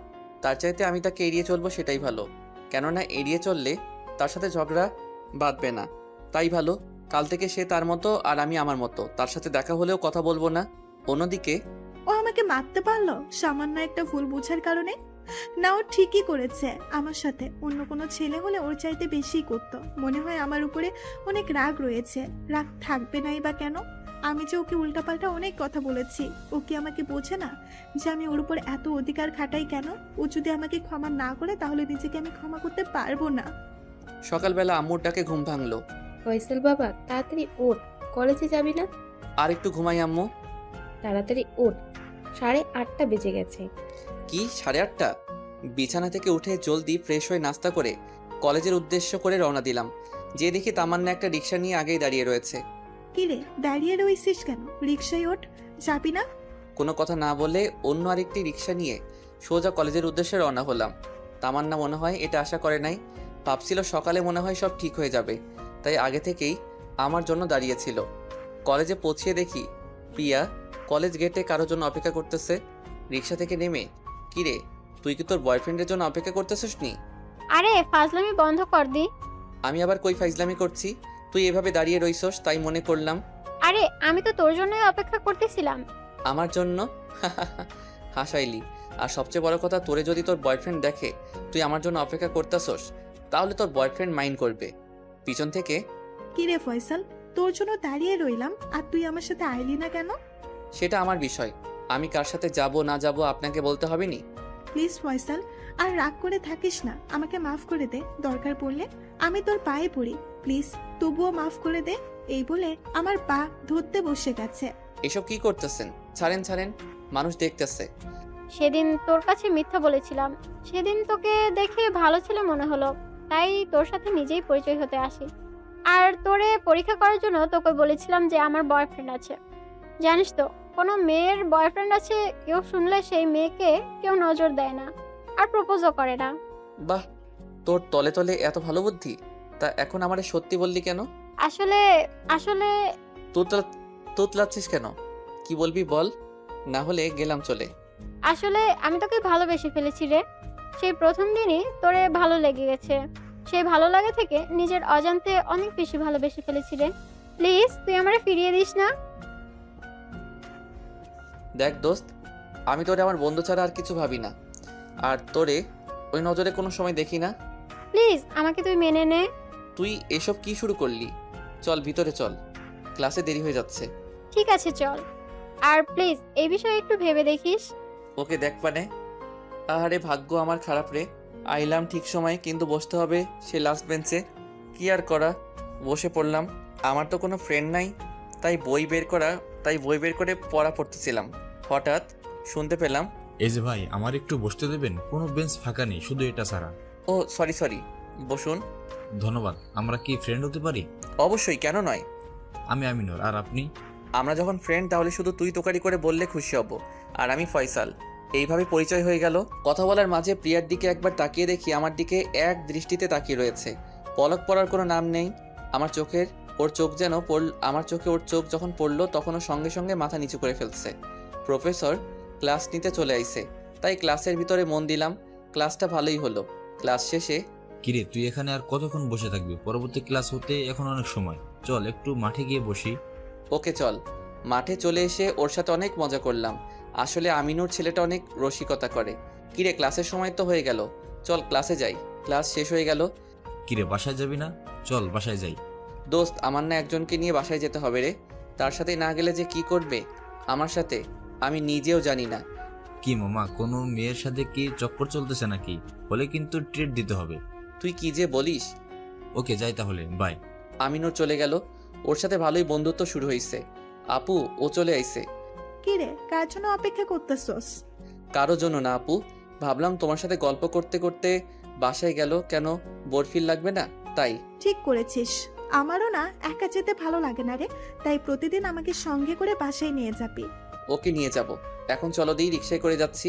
A: তার চাইতে আমি তাকে এড়িয়ে চলবো, সেটাই ভালো। কেননা এড়িয়ে চললে তার সাথে ঝগড়া বাঁধবে না, তাই ভালো। কাল থেকে সে তার মতো আর আমি আমার মতো, তার সাথে দেখা হলেও কথা বলবো না। অন্যদিকে
D: ও আমাকে মারতে পারলো সামান্য একটা ভুল বোঝার কারণে? না, ও ঠিকই করেছে। আমার সাথে অন্য কোনো ছেলে হলে ওর চাইতে বেশিই করতো। মনে হয় আমার উপরে অনেক রাগ রয়েছে। রাগ থাকবে নাই বা কেন? আমি যে ওকে উল্টাপাল্টা অনেক কথা বলেছি, ও কি আমাকে বোঝে না যে আমি ওর উপর এত অধিকার খাটাই কেন? ও যদি আমাকে ক্ষমা না করে তাহলে নিজেকে আমি ক্ষমা করতে পারবো না।
A: সকালবেলা আম্মুর ডাকে ঘুম ভাঙলো।
C: ফয়সাল বাবা, তাড়াতাড়ি ওঠ, কলেজে যাবি না?
A: আর একটু ঘুমাই আম্মু।
C: তাড়াতাড়ি ওঠ, 8:30 বেজে গেছে।
A: কি 8:30? বিছানা থেকে উঠে জলদি ফ্রেশ হয়ে নাস্তা করে কলেজের উদ্দেশ্য করে রওনা দিলাম। যে দেখি তামান্না একটা রিক্সা নিয়ে আগেই দাঁড়িয়ে রয়েছে।
D: কিরে, দাঁড়িয়ে রইছিস কেন? রিক্সায় ওঠ, যাবি না?
A: কোনো কথা না বলে অন্য আরেকটি রিক্সা নিয়ে সোজা কলেজের উদ্দেশ্যে রওনা হলাম। তামান্না মনে হয় এটা আশা করে নাই। ভাবছিল সকালে মনে হয় সব ঠিক হয়ে যাবে, তাই আগে থেকেই আমার জন্য দাঁড়িয়েছিল। কলেজে পৌঁছিয়ে দেখি প্রিয়া কলেজ গেটে কারোর জন্য অপেক্ষা করতেছে। রিক্সা থেকে নেমে, কিরে তুই কি তোর বয়ফ্রেন্ডের জন্য অপেক্ষা করতেছিস নি?
F: আরে ফাজলামি বন্ধ কর দি।
A: আমি আবার কই ফাইজলামি করছি? তুই এভাবে দাঁড়িয়ে রইছস তাই মনে করলাম।
F: আরে আমি তো তোর জন্যই অপেক্ষা করতেছিলাম।
A: আমার জন্য? হাসাইলি। আর সবচেয়ে বড় কথা, তোরে যদি তোর বয়ফ্রেন্ড দেখে তুই আমার জন্য অপেক্ষা করতেছস, তাহলে তোর বয়ফ্রেন্ড মাইন্ড করবে। পিছন থেকে,
D: কিরে ফয়সাল, তোর জন্য দাঁড়িয়ে রইলাম আর তুই আমার সাথে আইলি না কেন?
A: সেটা আমার বিষয়। আমি কার সাথে যাব না যাব আপনাকে বলতে হবে নি।
D: প্লিজ ফয়সাল, আর রাগ করে থাকিস না, আমাকে মাফ করে দে, দরকার পড়লে আমি তোর পায়ে পড়ি, প্লিজ তবুও মাফ করে দে। এই বলে আমার পা ধরতে বসে গেছে।
A: এসব কি করতেছেন? ছাড়েন ছাড়েন, মানুষ দেখতেছে।
F: সেদিন তোর কাছে মিথ্যা বলেছিলাম। সেদিন তোকে দেখে ভালো ছেলে মনে হলো, তাই তোর সাথে নিজেই পরিচয় হতে আসি। আর তোরে পরীক্ষা করার জন্য তোকে বলেছিলাম যে আমার বয়ফ্রেন্ড আছে। জানিস তো, কোনো মেয়ের বয়ফ্রেন্ড আছে কেউ শুনলে সেই মেয়েকে কেউ নজর দেয় না, আর প্রপোজও করে না।
A: বাহ, তোর তলে তলে এত ভালো বুদ্ধি। তা এখন আমারে সত্যি বললি কেন?
F: আসলে আসলে
A: তুতলাচ্ছিস কেন? কি বলবি বল, না হলে গেলাম চলে।
F: আসলে আমি তোকে ভালোবেসে ফেলেছি রে। সেই প্রথম দিনই তোরে ভালো লেগে গেছে। সেই ভালো লাগা থেকে নিজের অজান্তে অনেক বেশি ভালোবেসে ফেলেছি রে। প্লিজ তুই আমারে ফিরিয়ে দিস না।
A: দেখ দোস্ত, আমি তোরে আমার বন্ধু ছাড়া আর কিছু ভাবি না, আর তোরে ওই নজরে কোনো সময় দেখি না।
F: প্লিজ আমাকে তুই মেনে নে।
A: তুই এসব কি শুরু করলি? চল ভিতরে চল, ক্লাসে দেরি হয়ে যাচ্ছে।
F: ঠিক আছে চল, আর প্লিজ এই বিষয়ে একটু ভেবে দেখিস।
A: ওকে দেখ পানে। আহারে ভাগ্য আমার খারাপ রে, আইলাম ঠিক সময়, কিন্তু বসতে হবে সে লাস্ট বেঞ্চে। কি আর করা, বসে পড়লাম। আমার তো কোনো ফ্রেন্ড নাই, তাই বই বের করে পড়া পড়তেছিলাম। হঠাৎ শুনতে পেলাম,
G: এই যে ভাই, আমার একটু বসতে দেবেন? কোনো বেঞ্চ ফাঁকা নেই, শুধু এটা ছাড়া।
A: ও সরি, বসুন।
G: ধন্যবাদ। আমরা কি ফ্রেন্ড হতে পারি?
A: অবশ্যই, কেন নয়।
G: আমি আমিনুর, আর আপনি?
A: আমরা যখন ফ্রেন্ড তাহলে শুধু তুই তোকারি করে বললে খুশি হব। আর আমি ফয়সাল। এইভাবে পরিচয় হয়ে গেল। কথা বলার মাঝে প্রিয়ার দিকে একবার তাকিয়ে দেখি আমার দিকে এক দৃষ্টিতে তাকিয়ে রয়েছে। পলক পড়ার কোনো নাম নেই আমার চোখের। ওর চোখ যেন আমার চোখে ওর চোখ যখন পড়লো তখন ও সঙ্গে সঙ্গে মাথা নিচু করে ফেলছে। প্রফেসর ক্লাস নিতে চলে আইছে, তাই ক্লাসের ভিতরে মন দিলাম। ক্লাসটা ভালোই হলো। ক্লাস শেষে,
G: কিরে, তুই এখানে আর কতক্ষণ বসে থাকবি? পরবর্তী ক্লাস হতে এখন অনেক সময়, চল একটু মাঠে গিয়ে বসি।
A: ওকে চল। মাঠে চলে এসে ওর সাথে অনেক মজা করলাম। আসলে আমিনুর ছেলেটা অনেক রসিকতা করে। কিরে, ক্লাসের সময় তো হয়ে গেল, চল ক্লাসে যাই। ক্লাস শেষ হয়ে গেল।
G: কিরে, বাসায় যাবি না? চল বাসায় যাই।
A: দোস্ত, আমার না একজনকে নিয়ে বাসায় যেতে হবে রে। তার সাথে না গেলে যে কি করবে আমার সাথে আমি নিজেও জানি না।
G: কি মামা, কোনো মেয়ের সাথে কি চক্কর চলতেছে নাকি? হলে কিন্তু ট্রিট দিতে হবে।
A: তুই কি যে বলিস।
G: ওকে যাই তাহলে, বাই।
A: আমিনুর চলে গেল। ওর সাথে ভালোই বন্ধুত্ব শুরু হয়েছে। আপু ও চলে আইছে।
D: কি রে, কার জন্য অপেক্ষা করতেছস?
A: কারো জন্য না আপু, ভাবলাম তোমার সাথে গল্প করতে করতে বাসায় গেল, কেন বোর ফিল লাগবে না তাই।
D: ঠিক করেছিস, আমারও না একা যেতে ভালো লাগে না রে, তাই প্রতিদিন আমাকে সঙ্গে করে বাসায় নিয়ে যাবি।
A: ওকে নিয়ে যাব। এখন চলো দিই, রিক্সায় করে যাচ্ছি।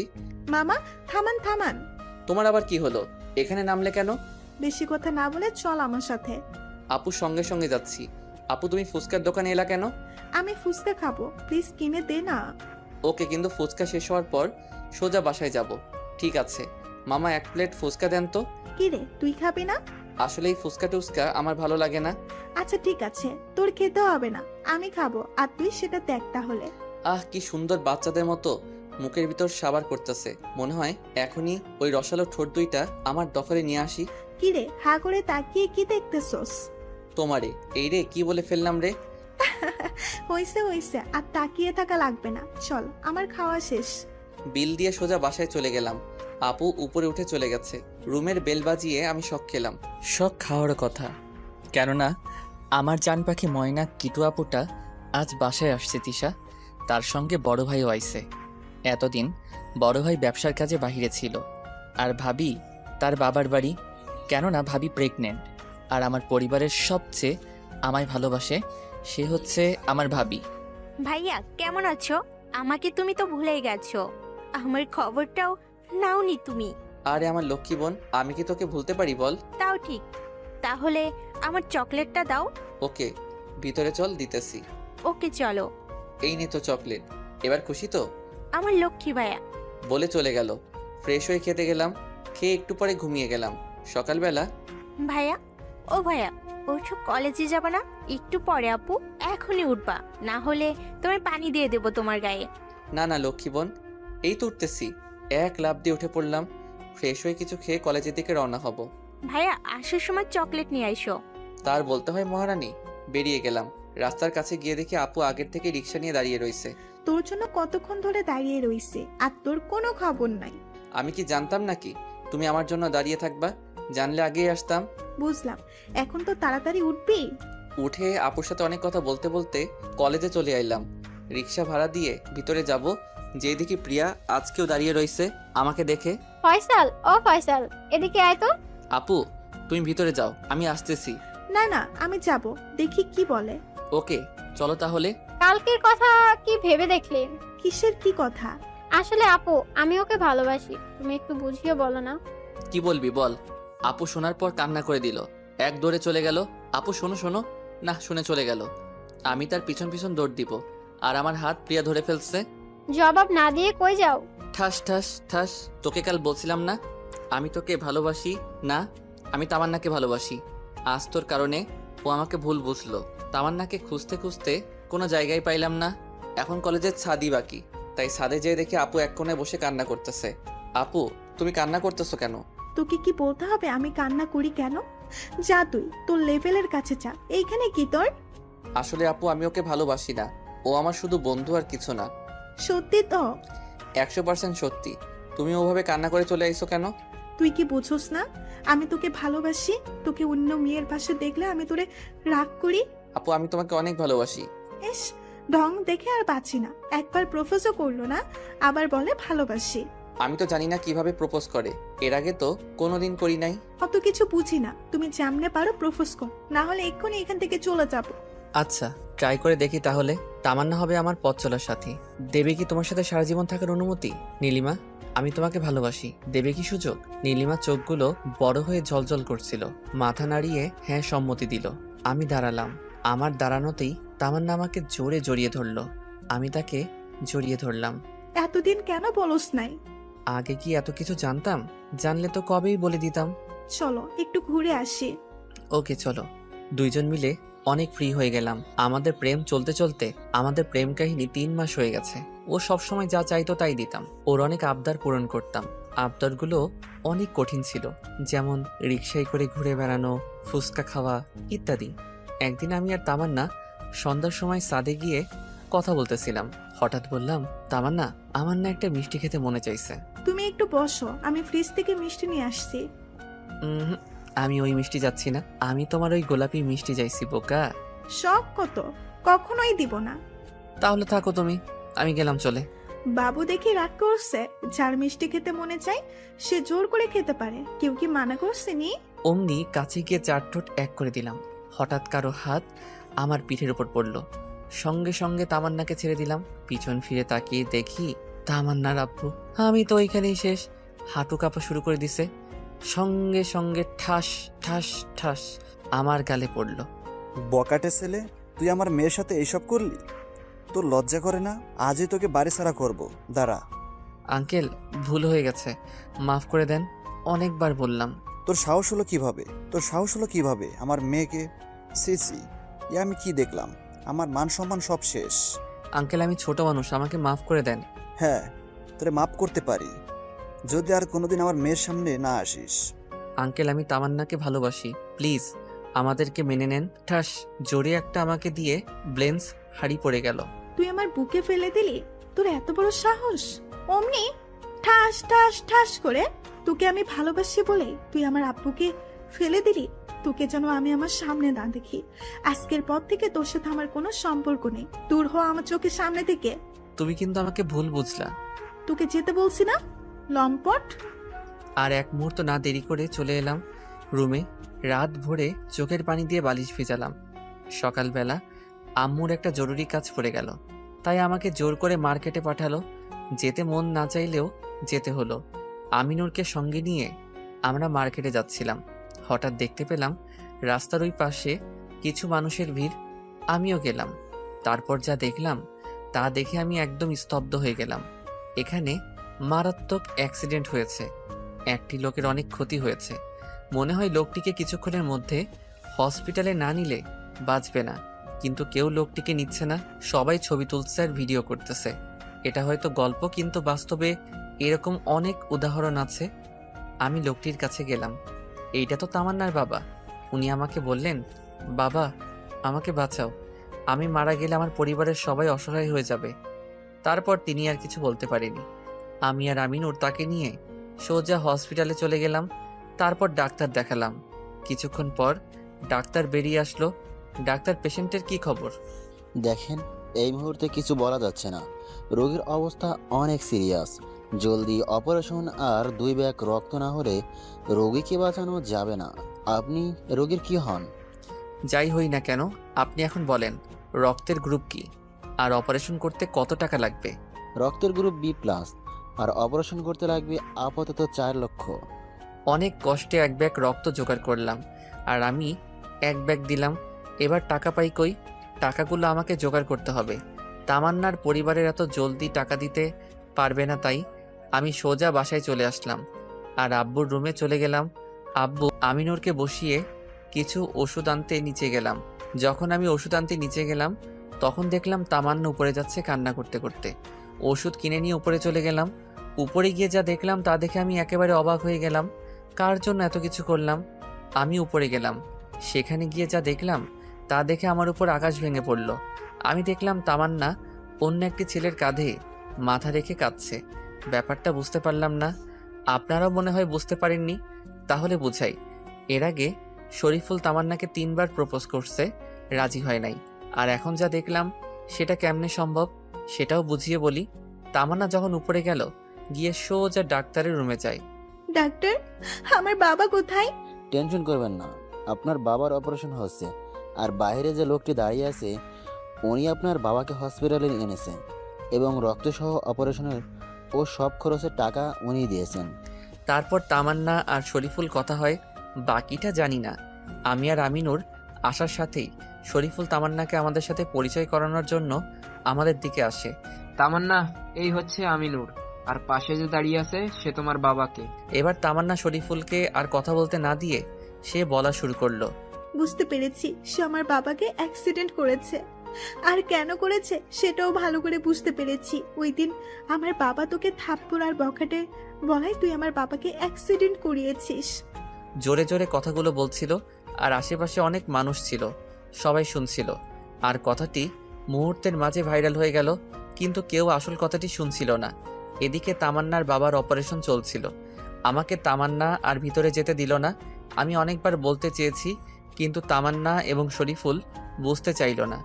D: মামা থামান থামান,
A: তোমার আবার কি হলো? এখানে নামলে কেন?
D: বেশি কথা না বলে চল আমার সাথে।
A: আপুর সঙ্গে সঙ্গে যাচ্ছি। আপু তুমি ফুচকার দোকানে এলা কেন?
D: আমি ফুচকা খাবো, প্লিজ কিনে দে না।
A: ওকে, কিন্তু ফুচকা শেষ হওয়ার পর সোজা বাসায় যাব। ঠিক আছে মামা, এক প্লেট ফুচকা দেন তো।
D: কি রে, তুই খাবি না?
A: আসলে এই ফুচকা টুচকা আমার ভালো লাগে না।
D: আচ্ছা ঠিক আছে, তোর খেতে হবে না, আমি খাবো, আর তুই সেটা দেখ তাহলে।
A: আহ, কি সুন্দর বাচ্চাদের মতো মুখের ভিতর সাবার করতেছে। মনে হয় এখনই ওই রসালো ঠোঁট দুইটা আমার দখলে নিয়ে আসি।
D: কি রে, হা করে তাকিয়ে কি দেখতেছস?
A: তোমারে এই রে, কি বলে ফেললাম রে।
D: হইছে, আর তাকিয়ে থাকা লাগবে না, চল আমার খাওয়া শেষ।
A: বিল দিয়ে সোজা বাসায় চলে গেলাম। আপু উপরে উঠে চলে গেছে। রুমের বেল বাজিয়ে আমি শখ খেলাম। শখ খাওয়ার কথা, কেননা আমার জান পাখি ময়না কিটু আপুটা আজ বাসায় আসছে তিশা। তার সঙ্গে বড় ভাইও আইছে। এতদিন বড় ভাই ব্যবসার কাজে বাহিরে ছিল, আর ভাবি তার বাবার বাড়ি। কেননা ভাবি প্রেগনেন্ট, আর আমার পরিবারের সবচেয়ে আমায় ভালোবাসে সে হচ্ছে আমার ভাবি।
H: ভাইয়া কেমন আছো? আমাকে তুমি তো ভুলেই গেছো, আমার খবরটাও নাওনি তুমি।
A: আরে আমার লক্ষ্মী বোন, আমি কি তোকে ভুলতে পারি বল?
H: তাও ঠিক, তাহলে আমার চকলেটটা দাও।
A: ওকে, ভিতরে চল, দিতেছি।
H: ওকে চলো।
A: এই নে তো চকলেট, এবার খুশি তো?
H: আমার লক্ষ্মী ভাইয়া।
A: বলে চলে গেল। ফ্রেশ হয়ে খেতে গেলাম, খেয়ে একটু পরে ঘুমিয়ে গেলাম। সকালবেলা,
H: ভাইয়া, ও ভাইয়া, ওঠো, কলেজে যাবা না? একটু পরে আপু, এখনই উঠবা, না হলে তোমার পানি দিয়ে দেবো তোমার গায়ে।
A: না লক্ষ্মী বোন, এই তো উঠতেছি। এক লাফ দিয়ে উঠে পড়লাম। ফ্রেশ হয়ে কিছু খেয়ে কলেজের দিকে রওনা হব।
H: ভাইয়া আসার সময় চকলেট নিয়ে আইসো।
A: তার বলতে হয় মহারানী। বেরিয়ে গেলাম। রাস্তার কাছে গিয়ে দেখি আপু আগের থেকে রিক্সা নিয়ে দাঁড়িয়ে রয়েছে।
D: তোর জন্য কতক্ষণ ধরে দাঁড়িয়ে রইছে, আর তোর কোনো খবর নাই।
A: আমি কি জানতাম নাকি তুমি আমার জন্য দাঁড়িয়ে থাকবা? জানলে আগেই আসতাম।
D: বুঝলাম, এখন তো তাড়াতাড়ি উঠবি।
A: উঠে আপুর সাথে অনেক কথা বলতে বলতে কলেজে চলে আইলাম। রিক্সা ভাড়া দিয়ে ভিতরে যাব, যেই দেখি প্রিয়া আজকেও দাঁড়িয়ে রইছে আমাকে দেখে।
F: ফয়সাল, ও ফয়সাল, এদিকে আয় তো।
A: আপু তুমি ভিতরে যাও, আমি আসতেছি।
D: না না, আমি যাব, দেখি কি বলে।
A: ওকে চলো তাহলে।
F: কালকের কথা কি ভেবে দেখলে?
D: কিসের কি কথা?
F: আসলে আপু, আমি ওকে ভালোবাসি, তুমি একটু বুঝিয়ে বলো না।
A: কি বলবি বল। আপু শোনার পর কান্না করে দিল, এক দৌড়ে চলে গেল। আপু শোনো শোনো, না শুনে চলে গেল। আমি তার পিছন পিছন দৌড় দিব, আর আমার হাত প্রিয়া ধরে ফেলছে।
F: জবাব না দিয়ে কই যাও?
A: ঠাস ঠাস ঠাস। তোকে কাল বলছিলাম না আমি তোকে ভালোবাসি না, আমি তামান্নাকে ভালোবাসি। আজ তোর কারণে ও আমাকে ভুল বুঝলো। তামান্নাকে খুঁজতে খুঁজতে কোনো জায়গায় পাইলাম না। এখন কলেজের ছাদই বাকি, তাই ছাদে যেয়ে দেখি আপু এক কোণে বসে কান্না করতেছে। আপু তুমি কান্না করতেছো কেন?
D: তোকে কি বলতে হবে আমি কান্না করি কেন? যা তুই তোর লেভেলের কাছে যা, এইখানে কি তোর?
A: আসলে আপু আমি ওকে ভালোবাসি না, ও আমার শুধু বন্ধু আর কিছু না।
D: সত্যি তো?
A: 100% সত্যি। তুমি ওভাবে কান্না করে চলে আইছো কেন?
D: তুই কি বুঝোস না আমি তোকে ভালোবাসি? তোকে অন্য মেয়ের পাশে দেখলে আমি তোরে রাগ করি।
A: আপু আমি তোমাকে অনেক ভালোবাসি।
D: এস, ঢং দেখে আর বাঁচি না। একবার প্রপোজও করলো না, আবার বলে ভালোবাসি।
A: আমি তো জানি না কিভাবে প্রপোজ করে, এর আগে তো কোনোদিন করি নাই।
D: অত কিছু বুঝি না, তুমি যেমনে পারো প্রপোজ কর, না হলে এক্ষুনি এখান থেকে চলে যাব।
A: আচ্ছা ট্রাই করে দেখি তাহলে। তামান্না হবে আমার পথ চলার সাথী। দেবে কি তোমার সাথে সারা জীবন থাকার অনুমতি? নীলিমা আমি তোমাকে ভালোবাসি, দেবে কি সুযোগ? নীলিমা চোখগুলো বড় হয়ে জ্বলজ্বল করছিল, মাথা নাড়িয়ে হ্যাঁ সম্মতি দিল। আমি দাঁড়ালাম, আমার দাঁড়ানোতেই তামান্না আমাকে জোরে জড়িয়ে ধরলো। আমি তাকে জড়িয়ে ধরলাম।
D: এতদিন কেন বলস নাই?
A: আগে কি এত কিছু জানতাম? জানলে তো কবেই বলে দিতাম।
D: চলো একটু ঘুরে আসি।
A: ওকে চলো। দুইজন মিলে অনেক ফ্রি হয়ে গেলাম। আমাদের প্রেম চলতে চলতে আমাদের প্রেম কাহিনী 3 মাস হয়ে গেছে। ও সবসময় যা চাইতো তাই দিতাম, ওর অনেক আবদার পূরণ করতাম। আবদারগুলো অনেক কঠিন ছিল, যেমন রিকশায় করে ঘুরে বেড়ানো, ফুচকা খাওয়া ইত্যাদি। একদিন আমি আর তামান্না সন্ধ্যার সময় ছাদে গিয়ে কথা বলতেছিলাম। হঠাৎ বললাম, তামান্না আমার না একটা মিষ্টি খেতে মনে চাইছে।
D: তুমি একটু বসো, আমি ফ্রিজ থেকে মিষ্টি নিয়ে আসছি।
A: উম, আমি ওই মিষ্টি যাচ্ছি না, আমি তোমার ওই গোলাপি মিষ্টি চাইছি বোকা।
D: শখ কত, কখনোই দিব না।
A: তাহলে থাকো তুমি, আমি গেলাম চলে।
D: বাবু দেখি রাগ করছে, যার মিষ্টি খেতে মনে চাই সে জোর করে খেতে পারে, কেউ কি মানা করছে নি?
A: অমনি কাছে গিয়ে 4 ঠোঁট এক করে দিলাম। হঠাৎ কারো হাত আমার পিঠের উপর পড়লো, সঙ্গে সঙ্গে তামান্নাকে ছেড়ে দিলাম। পিছন ফিরে তাকিয়ে দেখি তামান্নার আব্বু। আমি তো ওইখানেই শেষ। হাঁটু কাঁপা শুরু করে দিছে, সঙ্গে সঙ্গে ঠাস ঠাস ঠাস আমার গালে পড়লো।
I: বকাটে ছেলে, তুই আমার মেয়ের সাথে এইসব করলি? তোর লজ্জা করে না? আজই তোকে বাড়ি ছাড়া করবো, দাঁড়া।
A: আঙ্কেল ভুল হয়ে গেছে, মাফ করে দেন, অনেকবার বললাম।
I: তোর সাহস হলো কিভাবে? তোর সাহস হলো কিভাবে আমার মেয়েকে? সি সি, এ আমি কি দেখলাম? আমার মান সম্মান সব শেষ।
A: আঙ্কেল আমি ছোট মানুষ, আমাকে মাফ করে দেন।
I: হ্যাঁ, তোরে মাপ করতে পারি, যদি আর কোনোদিন আমার মেয়ের সামনে না আসিস।
A: আঙ্কেল আমি তামান্নাকে ভালোবাসি, প্লিজ আমাদেরকে মেনে নেন। ঠাস জোরে একটা আমাকে দিয়ে ব্লেন্স হাড়ি পড়ে গেল।
D: তুই আমার বুকে ফেলে দিলি? তোর এত বড় সাহস! অমনি ঠাস ঠাস ঠাস করে তোকে আমি ভালোবাসি বলে তুই আমার আব্বুকে ফেলে দিলি? তোকে যেন আমি আমার সামনে না দেখি। আজকের পর থেকে তোর সাথে আমার কোনো সম্পর্ক নেই, দূর হ আমার চোখের সামনে থেকে।
A: তুমি কিন্তু আমাকে ভুল বুঝলা।
D: তোকে যেতে বলছি না, লম্পট!
A: আর এক মুহূর্ত না দেরি করে চলে এলাম রুমে। রাত ভরে চোখের পানি দিয়ে বালিশ ভিজালাম। সকালবেলা আম্মুর একটা জরুরি কাজ পড়ে গেল, তাই আমাকে জোর করে মার্কেটে পাঠালো। যেতে মন না চাইলেও যেতে হলো। আমিনুরকে সঙ্গে নিয়ে আমরা মার্কেটে যাচ্ছিলাম। হঠাৎ দেখতে পেলাম রাস্তার ওই পাশে কিছু মানুষের ভিড়। আমিও গেলাম। তারপর যা দেখলাম তা দেখে আমি একদম স্তব্ধ হয়ে গেলাম। এখানে মারাত্মক অ্যাক্সিডেন্ট হয়েছে, একটি লোকের অনেক ক্ষতি হয়েছে। মনে হয় লোকটিকে কিছুক্ষণের মধ্যে হসপিটালে না নিলে বাঁচবে না, কিন্তু কেউ লোকটিকে নিচ্ছে না। সবাই ছবি তুলছে আর ভিডিও করতেছে। এটা হয়তো গল্প, কিন্তু বাস্তবে এরকম অনেক উদাহরণ আছে। আমি লোকটির কাছে গেলাম। এইটা তো তামান্নার বাবা। উনি আমাকে বললেন, বাবা আমাকে বাঁচাও, আমি মারা গেলে আমার পরিবারের সবাই অসহায় হয়ে যাবে। তারপর তিনি আর কিছু বলতে পারেনি। আমি আর আমিনুর তাকে নিয়ে সোজা হসপিটালে চলে গেলাম। তারপর ডাক্তার দেখালাম। কিছুক্ষণ পর ডাক্তার বেরিয়ে আসলো। ডাক্তার, পেশেন্টের কি খবর?
J: দেখেন, এই মুহূর্তে কিছু বলা যাচ্ছে না। রোগীর অবস্থা অনেক সিরিয়াস। জলদি অপারেশন আর 2 ব্যাগ রক্ত না হলে রোগীকে বাঁচানো যাবে না। আপনি রোগীর কি হন?
A: যাই হই না কেন, আপনি এখন বলেন রক্তের গ্রুপ কি, আর অপারেশন করতে কত টাকা লাগবে?
J: রক্তের গ্রুপ বি প্লাস, আর অপারেশন করতে লাগবে আপাতত 4 লক্ষ।
A: অনেক কষ্টে 1 ব্যাগ রক্ত জোগাড় করলাম, আর আমি 1 ব্যাগ দিলাম। এবার টাকা পাই কই? টাকাগুলো আমাকে জোগাড় করতে হবে। তামান্নার পরিবারের এত জলদি টাকা দিতে পারবে না, তাই আমি সোজা বাসায় চলে আসলাম আর আব্বুর রুমে চলে গেলাম। আব্বু আমিনুরকে বসিয়ে কিছু ওষুধ আনতে নিচে গেলাম। যখন আমি ওষুধ আনতে নিচে গেলাম তখন দেখলাম তামান্না উপরে যাচ্ছে কান্না করতে করতে। ওষুধ কিনে নিয়ে উপরে চলে গেলাম। উপরে গিয়ে যা দেখলাম তা দেখে আমি একেবারে অবাক হয়ে গেলাম। কার জন্য এত কিছু করলাম? আমি উপরে গেলাম, সেখানে গিয়ে যা দেখলাম তা দেখে আমার উপর আকাশ ভেঙে পড়ল। আমি দেখলাম তামান্না অন্য একটি ছেলের কাঁধে মাথা রেখে কাঁদছে। ব্যাপারটা বুঝতে পারলাম না। আপনারাও মনে হয় বুঝতে পারেননি। তাহলে বুঝাই। এর আগে শরীফুল তামান্নাকে 3 বার প্রপোজ করছে, রাজি হয় নাই। আর এখন যা দেখলাম সেটা কেমনে সম্ভব সেটাও বুঝিয়ে বলি। তামান্না যখন উপরে গেল, গিয়ে সোজা ডাক্তারের রুমে যায়।
D: ডাক্তার, আমার বাবা কোথায়?
J: টেনশন করবেন না, আপনার বাবার অপারেশন হচ্ছে। আর বাইরে যে লোকটি দাঁড়িয়ে আছে উনি আপনার বাবাকে হসপিটালে এনেছেন এবং রক্তসহ অপারেশনের ও সব খরচের টাকা উনি দিয়েছেন।
A: তারপর তামান্না আর শরীফুল কথা হয়, বাকিটা জানি না। আমি আর আমিনুর আসার সাথেই শরীফুল তামান্নাকে আমাদের সাথে পরিচয় করানোর জন্য আমাদের দিকে আসে।
K: তামান্না, এই হচ্ছে আমিনুর, আর পাশে যে দাঁড়িয়ে আছে সে তোমার বাবাকে।
A: এবার তামান্না শরীফুলকে আর কথা বলতে না দিয়ে সে বলা শুরু করলো।
D: বুঝতে পেরেছি, সে আমার বাবাকে অ্যাক্সিডেন্ট করেছে। আর কেন করেছে সেটাও ভালো করে বুঝতে পেরেছি। ওই দিন আমার বাবা তোকে থাপ্পড় আর বখাটে বলাই তুই আমার বাবাকে অ্যাক্সিডেন্ট করিয়েছিস।
A: জোরে জোরে কথাগুলো বলছিল, আর আশেপাশে অনেক মানুষ ছিল, সবাই শুনছিল। আর কথাটি মুহূর্তের মাঝে ভাইরাল হয়ে গেল, কিন্তু কেউ আসল কথাটি শুনছিল না। এদিকে তামান্নার বাবার অপারেশন চলছিল। আমাকে তামান্না আর ভিতরে যেতে দিল না। আমি অনেকবার বলতে চেয়েছি, কিন্তু তামান্না এবং শরীফুল বুঝতে চাইল না।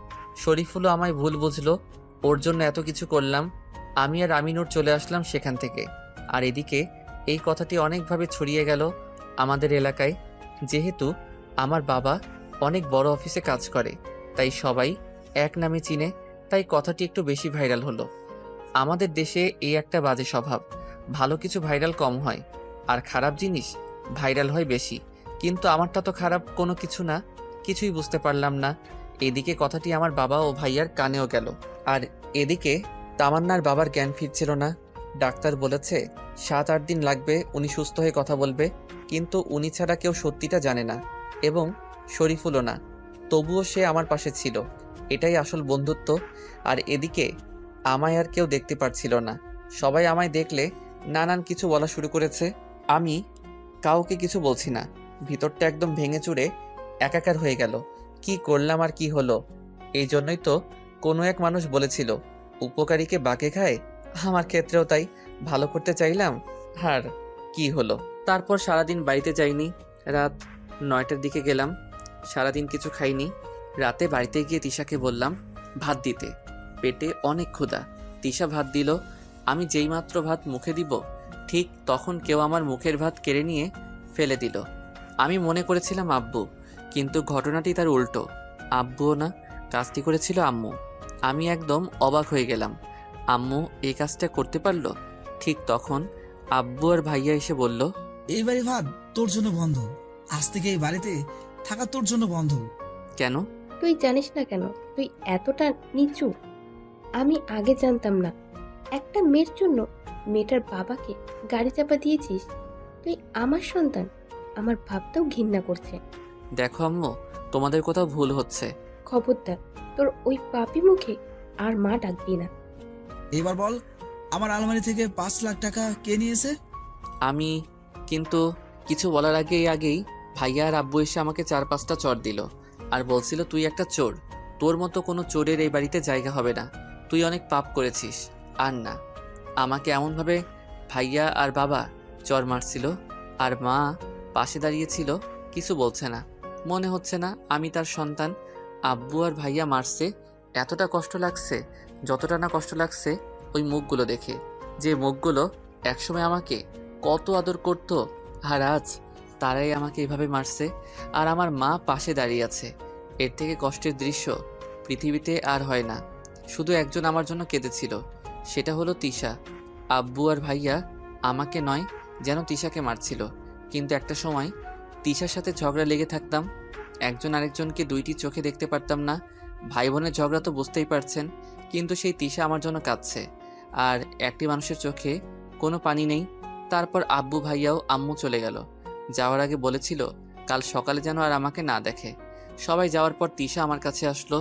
A: শরীফুলও আমায় ভুল বুঝলো, ওর জন্য এত কিছু করলাম। আমি আর আমিনুর চলে আসলাম সেখান থেকে। আর এদিকে এই কথাটি অনেকভাবে ছড়িয়ে গেল আমাদের এলাকায়। যেহেতু আমার বাবা অনেক বড় অফিসে কাজ করে, তাই সবাই এক নামে চিনে, তাই কথাটি একটু বেশি ভাইরাল হলো। আমাদের দেশে এই একটা বাজে স্বভাব, ভালো কিছু ভাইরাল কম হয় আর খারাপ জিনিস ভাইরাল হয় বেশি। কিন্তু আমারটা তো খারাপ কোনো কিছু না, কিছুই বুঝতে পারলাম না। এদিকে কথাটি আমার বাবা ও ভাইয়ার কানেও গেল। আর এদিকে তামান্নার বাবার জ্ঞান ফিরছিল না। ডাক্তার বলেছে 7-8 দিন লাগবে উনি সুস্থ হয়ে কথা বলবে, কিন্তু উনি ছাড়া কেউ সত্যিটা জানে না, এবং শরীফুলও না। তবুও সে আমার পাশে ছিল, এটাই আসল বন্ধুত্ব। আর এদিকে আমায় আর কেউ দেখতে পারছিল না। সবাই আমায় দেখলে নানান কিছু বলা শুরু করেছে। আমি কাউকে কিছু বলছি না, ভিতরটা একদম ভেঙে চুরে একাকার হয়ে গেল। কি করলাম আর কি হলো? এই জন্যই তো কোনো এক মানুষ বলেছিল উপকারীকে বাঁকে খায়। আমার ক্ষেত্রেও তাই, ভালো করতে চাইলাম, আর কি হলো। তারপর সারাদিন বাড়িতে যাইনি। রাত 9টার দিকে গেলাম, সারাদিন কিছু খাইনি। রাতে বাড়িতে গিয়ে তিশাকে বললাম ভাত দিতে, পেটে অনেক ক্ষুধা। তিশা ভাত দিল। আমি যেইমাত্র ভাত মুখে দিব, ঠিক তখন কেউ আমার মুখের ভাত কেড়ে নিয়ে ফেলে দিল। আমি মনে করেছিলাম আব্বু, কিন্তু ঘটনাটি তার উল্টো। আব্বুও না, কাজটি করেছিল আম্মু। আমি একদম অবাক হয়ে গেলাম, আম্মু এই কাজটা করতে পারলো। ঠিক তখন আব্বু আর ভাইয়া এসে বলল,
L: এই বাড়ি ভাত তোর জন্য বন্ধ, আজ থেকে এই বাড়িতে থাকা তোর জন্য বন্ধ।
A: কেন?
C: তুই জানিস না কেন তুই এতটা নিচু? আমি আগে জানতাম না। একটা মেয়ের জন্য মেয়েটার বাবাকে গাড়ি চাপা দিয়েছিস। তুই আমার সন্তান, আমার ভাবতেও ঘৃণা করছে।
A: দেখো আম্মু, তোমাদের কোথাও ভুল হচ্ছে।
C: খবরদার, তোর ওই পাপি মুখে আর মা ডাকবি না।
L: এবার বল, আমার আলমারি থেকে 5 লাখ টাকা কে নিয়েছে?
A: আমি কিন্তু কিছু বলার আগেই ভাইয়া আর আব্বু এসে আমাকে 4-5টা চড় দিল, আর বলছিল তুই একটা চোর, তোর মতো কোনো চোরের এই বাড়িতে জায়গা হবে না, তুই অনেক পাপ করেছিস। আর না, আমাকে এমনভাবে ভাইয়া আর বাবা চর মারছিল, আর মা পাশে দাঁড়িয়েছিল, কিছু বলছে না। মনে হচ্ছে না আমি তার সন্তান। আব্বু আর ভাইয়া মারছে, এতটা কষ্ট লাগছে যতটা না কষ্ট লাগছে ওই মুখগুলো দেখে, যে মুখগুলো একসময় আমাকে কত আদর করতো, আর আজ তারাই আমাকে এভাবে মারছে, আর আমার মা পাশে দাঁড়িয়ে আছে। এর থেকে কষ্টের দৃশ্য পৃথিবীতে আর হয় না। শুধু একজন আমার জন্য কেঁদেছিল, সেটা হলো তিশা। আব্বু আর ভাইয়া আমাকে নয়, যেন তিশাকে মারছিল। কিন্তু একটা সময় তিশার সাথে ঝগড়া লেগে থাকতাম, একজন আরেকজনকে দুইটি চোখে দেখতে পারতাম না। ভাই বোনের ঝগড়া তো বুঝতেই পারছেন, কিন্তু সেই তিশা আমার জন্য কাঁদছে, আর একটি মানুষের চোখে কোনো পানি নেই। তারপর আব্বু ভাইয়াও আম্মু চলে গেল। যাওয়ার আগে বলেছিল কাল সকালে যেন আর আমাকে না দেখে। সবাই যাওয়ার পর তিশা আমার কাছে আসলো।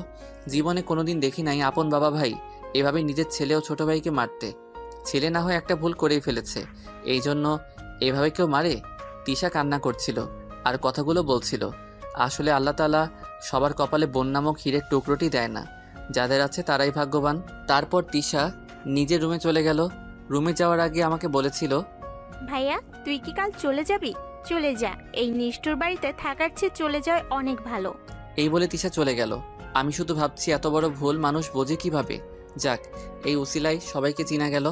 A: জীবনে কোনোদিন দেখি নাই আপন বাবা ভাই এভাবে নিজের ছেলে ও ছোট ভাইকে মারতে। ছেলে না হয়ে একটা ভুল করেই ফেলেছে, এই জন্য এভাবে কেউ মারে? তিশা কান্না করছিল আর কথাগুলো বলছিল, আসলে আল্লাহ তাআলা সবার কপালে বোন নামক হীরের টুকরোটি দেয় না, যাদের আছে তারাই ভাগ্যবান। তারপর তিশা নিজের রুমে চলে গেল। রুমে যাওয়ার আগে আমাকে বলেছিল,
H: ভাইয়া তুই কি কাল চলে যাবি? চলে যা, এই নিষ্ঠুর বাড়িতে থাকার চেয়ে চলে যাওয়া অনেক ভালো।
A: এই বলে তিশা চলে গেল। আমি শুধু ভাবছি এত বড় ভুল মানুষ বোঝে কিভাবে। যাক, এই উসিলায় সবাইকে চিনা গেল।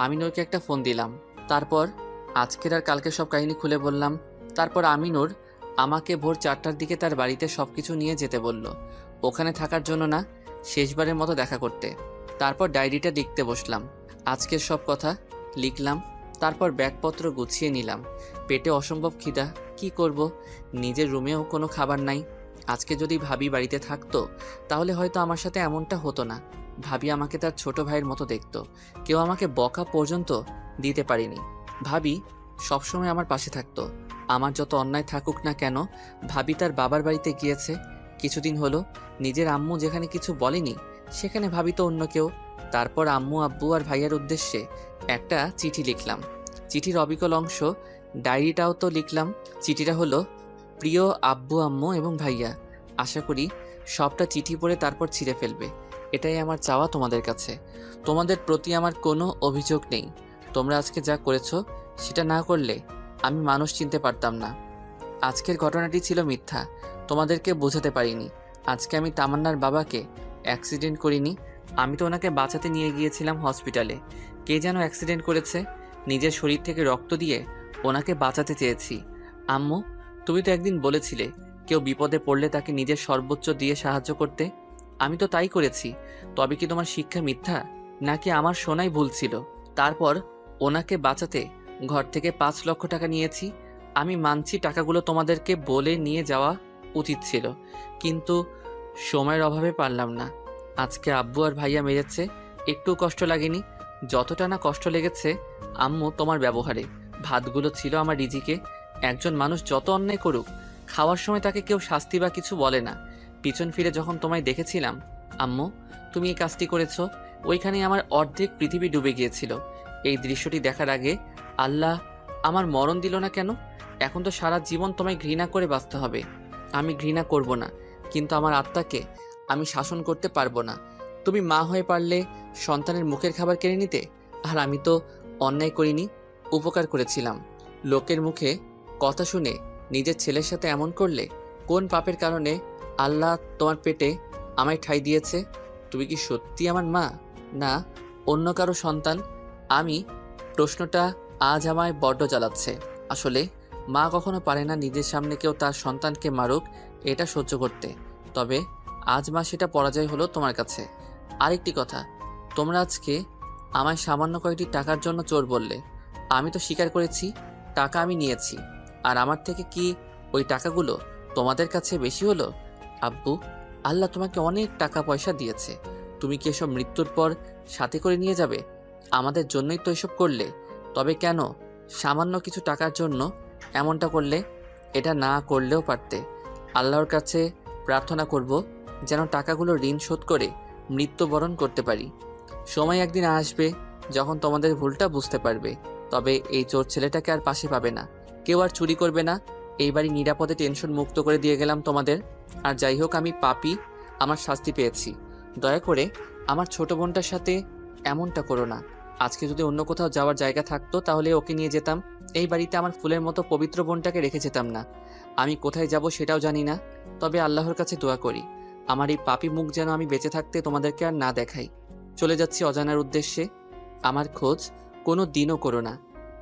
A: আমিনুরকে একটা ফোন দিলাম, তারপর আজকের আর কালকে সব কাহিনী খুলে বললাম। তারপর আমিনুর আমাকে ভোর 4টার দিকে তার বাড়িতে সব কিছু নিয়ে যেতে বলল, ওখানে থাকার জন্য না, শেষবারের মতো দেখা করতে। তারপর ডায়েরিটা লিখতে বসলাম, আজকের সব কথা লিখলাম। তারপর ব্যাগপত্র গুছিয়ে নিলাম। পেটে অসম্ভব খিদা, কি করব? নিজের রুমেও কোনো খাবার নাই। আজকে যদি ভাবি বাড়িতে থাকতো তাহলে হয়তো আমার সাথে এমনটা হতো না। ভাবি আমাকে তার ছোট ভাইয়ের মতো দেখতো, কেউ আমাকে বকা পর্যন্ত দিতে পারেনি। ভাবি সবসময় আমার পাশে থাকতো, আমার যত অন্যায় থাকুক না কেন। ভাবি তার বাবার বাড়িতে গিয়েছে কিছুদিন হলো, নিজের আম্মু যেখানে কিছু বলেনি সেখানে ভাবি তো অন্য কেউ। তারপর আম্মু আব্বু আর ভাইয়ার উদ্দেশ্যে একটা চিঠি লিখলাম। চিঠির অবিকল অংশ ডায়েরিটাও তো লিখলাম। চিঠিটা হলো, প্রিয় আব্বু আম্মু এবং ভাইয়া, আশা করি সবটা চিঠি পড়ে তারপর ছিঁড়ে ফেলবে। এটাই আমার চাওয়া তোমাদের কাছে। তোমাদের প্রতি আমার কোনো অভিযোগ নেই। তোমরা আজকে যা করেছো সেটা না করলে আমি মানুষ চিনতে পারতাম না। আজকের ঘটনাটি ছিল মিথ্যা, তোমাদেরকে বোঝাতে পারিনি। আজকে আমি তামান্নার বাবাকে অ্যাক্সিডেন্ট করিনি, আমি তো ওনাকে বাঁচাতে নিয়ে গিয়েছিলাম হসপিটালে। কে যেন অ্যাক্সিডেন্ট করেছে, নিজের শরীর থেকে রক্ত দিয়ে ওনাকে বাঁচাতে চেয়েছি। আম্মু, তুমি তো একদিন বলেছিলে কেউ বিপদে পড়লে তাকে নিজের সর্বোচ্চ দিয়ে সাহায্য করতে। আমি তো তাই করেছি। তবে কি তোমার শিক্ষা মিথ্যা, নাকি আমার শোনাই ভুল ছিল? তারপর ওনাকে বাঁচাতে ঘর থেকে 5 লক্ষ টাকা নিয়েছি। আমি মানছি টাকাগুলো তোমাদেরকে বলে নিয়ে যাওয়া উচিত ছিল, কিন্তু সময়ের অভাবে পারলাম না। আজকে আব্বু আর ভাইয়া মেরেছে, একটু কষ্ট লাগেনি, যতটা না কষ্ট লেগেছে আম্মু তোমার ব্যবহারে। ভাতগুলো ছিল আমার রিজিকে। একজন মানুষ যত অন্যায় করুক, খাওয়ার সময় তাকে কেউ শাস্তি বা কিছু বলে না। পিছন ফিরে যখন তোমায় দেখেছিলাম আম্মু, তুমি এই কাজটি করেছো, ওইখানে আমার অর্ধেক পৃথিবী ডুবে গিয়েছিল। এই দৃশ্যটি দেখার আগে আল্লাহ আমার মরণ দিল না কেন? এখন তো সারা জীবন তোমায় ঘৃণা করে বাঁচতে হবে। আমি ঘৃণা করব না, কিন্তু আমার আত্মাকে আমি শাসন করতে পারবো না। তুমি মা হয়ে পারলে সন্তানের মুখের খাবার কেড়ে নিতে, আর আমি তো অন্যায় করিনি, উপকার করেছিলাম। লোকের মুখে কথা শুনে নিজের ছেলের সাথে এমন করলে, কোন পাপের কারণে আল্লাহ তোমার পেটে আমায় ঠাঁই দিয়েছে? তুমি কি সত্যি আমার মা, না অন্য কারো সন্তান? আমি প্রশ্নটা আজ আমায় বড্ড জ্বালাচ্ছে। আসলে মা কখনো পারে না নিজের সামনে কেউ তার সন্তানকে মারুক, এটা সহ্য করতে। তবে আজ মা সেটা পরাজয় হলো তোমার কাছে। আরেকটি কথা, তোমরা আজকে আমায় সামান্য কয়েকটি টাকার জন্য চোর বললে। আমি তো স্বীকার করেছি টাকা আমি নিয়েছি, আর আমার থেকে কি ওই টাকাগুলো তোমাদের কাছে বেশি হলো? আব্বু, আল্লাহ তোমাকে অনেক টাকা পয়সা দিয়েছে, তুমি কি এসব মৃত্যুর পর সাথে করে নিয়ে যাবে? আমাদের জন্যই তো এসব করলে, তবে কেন সামান্য কিছু টাকার জন্য এমনটা করলে? এটা না করলেও পারতে। আল্লাহর কাছে প্রার্থনা করব যেন টাকাগুলো ঋণ শোধ করে মৃত্যুবরণ করতে পারি। সময় একদিন আসবে যখন তোমাদের ভুলটা বুঝতে পারবে। তবে এই চোর ছেলেটাকে আর পাশে পাবে না, কেউ আর চুরি করবে না। এই বাড়ি নিরাপদে টেনশন মুক্ত করে দিয়ে গেলাম তোমাদের। আর যাই হোক, আমি পাপী, আমার শাস্তি পেয়েছি। দয়া করে আমার ছোট বোনটার সাথে এমনটা করো না। আজকে যদি অন্য কোথাও যাওয়ার জায়গা থাকতো তাহলে ওকে নিয়ে যেতাম, এই বাড়িতে আমার ফুলের মতো পবিত্র বোনটাকে রেখে যেতাম না। আমি কোথায় যাব সেটাও জানি না, তবে আল্লাহর কাছে দোয়া করি আমার এই পাপী মুখ যেন আমি বেঁচে থাকতে তোমাদেরকে আর না দেখাই। চলে যাচ্ছি অজানার উদ্দেশ্যে। আমার খোঁজ কোনো দিনও করো না।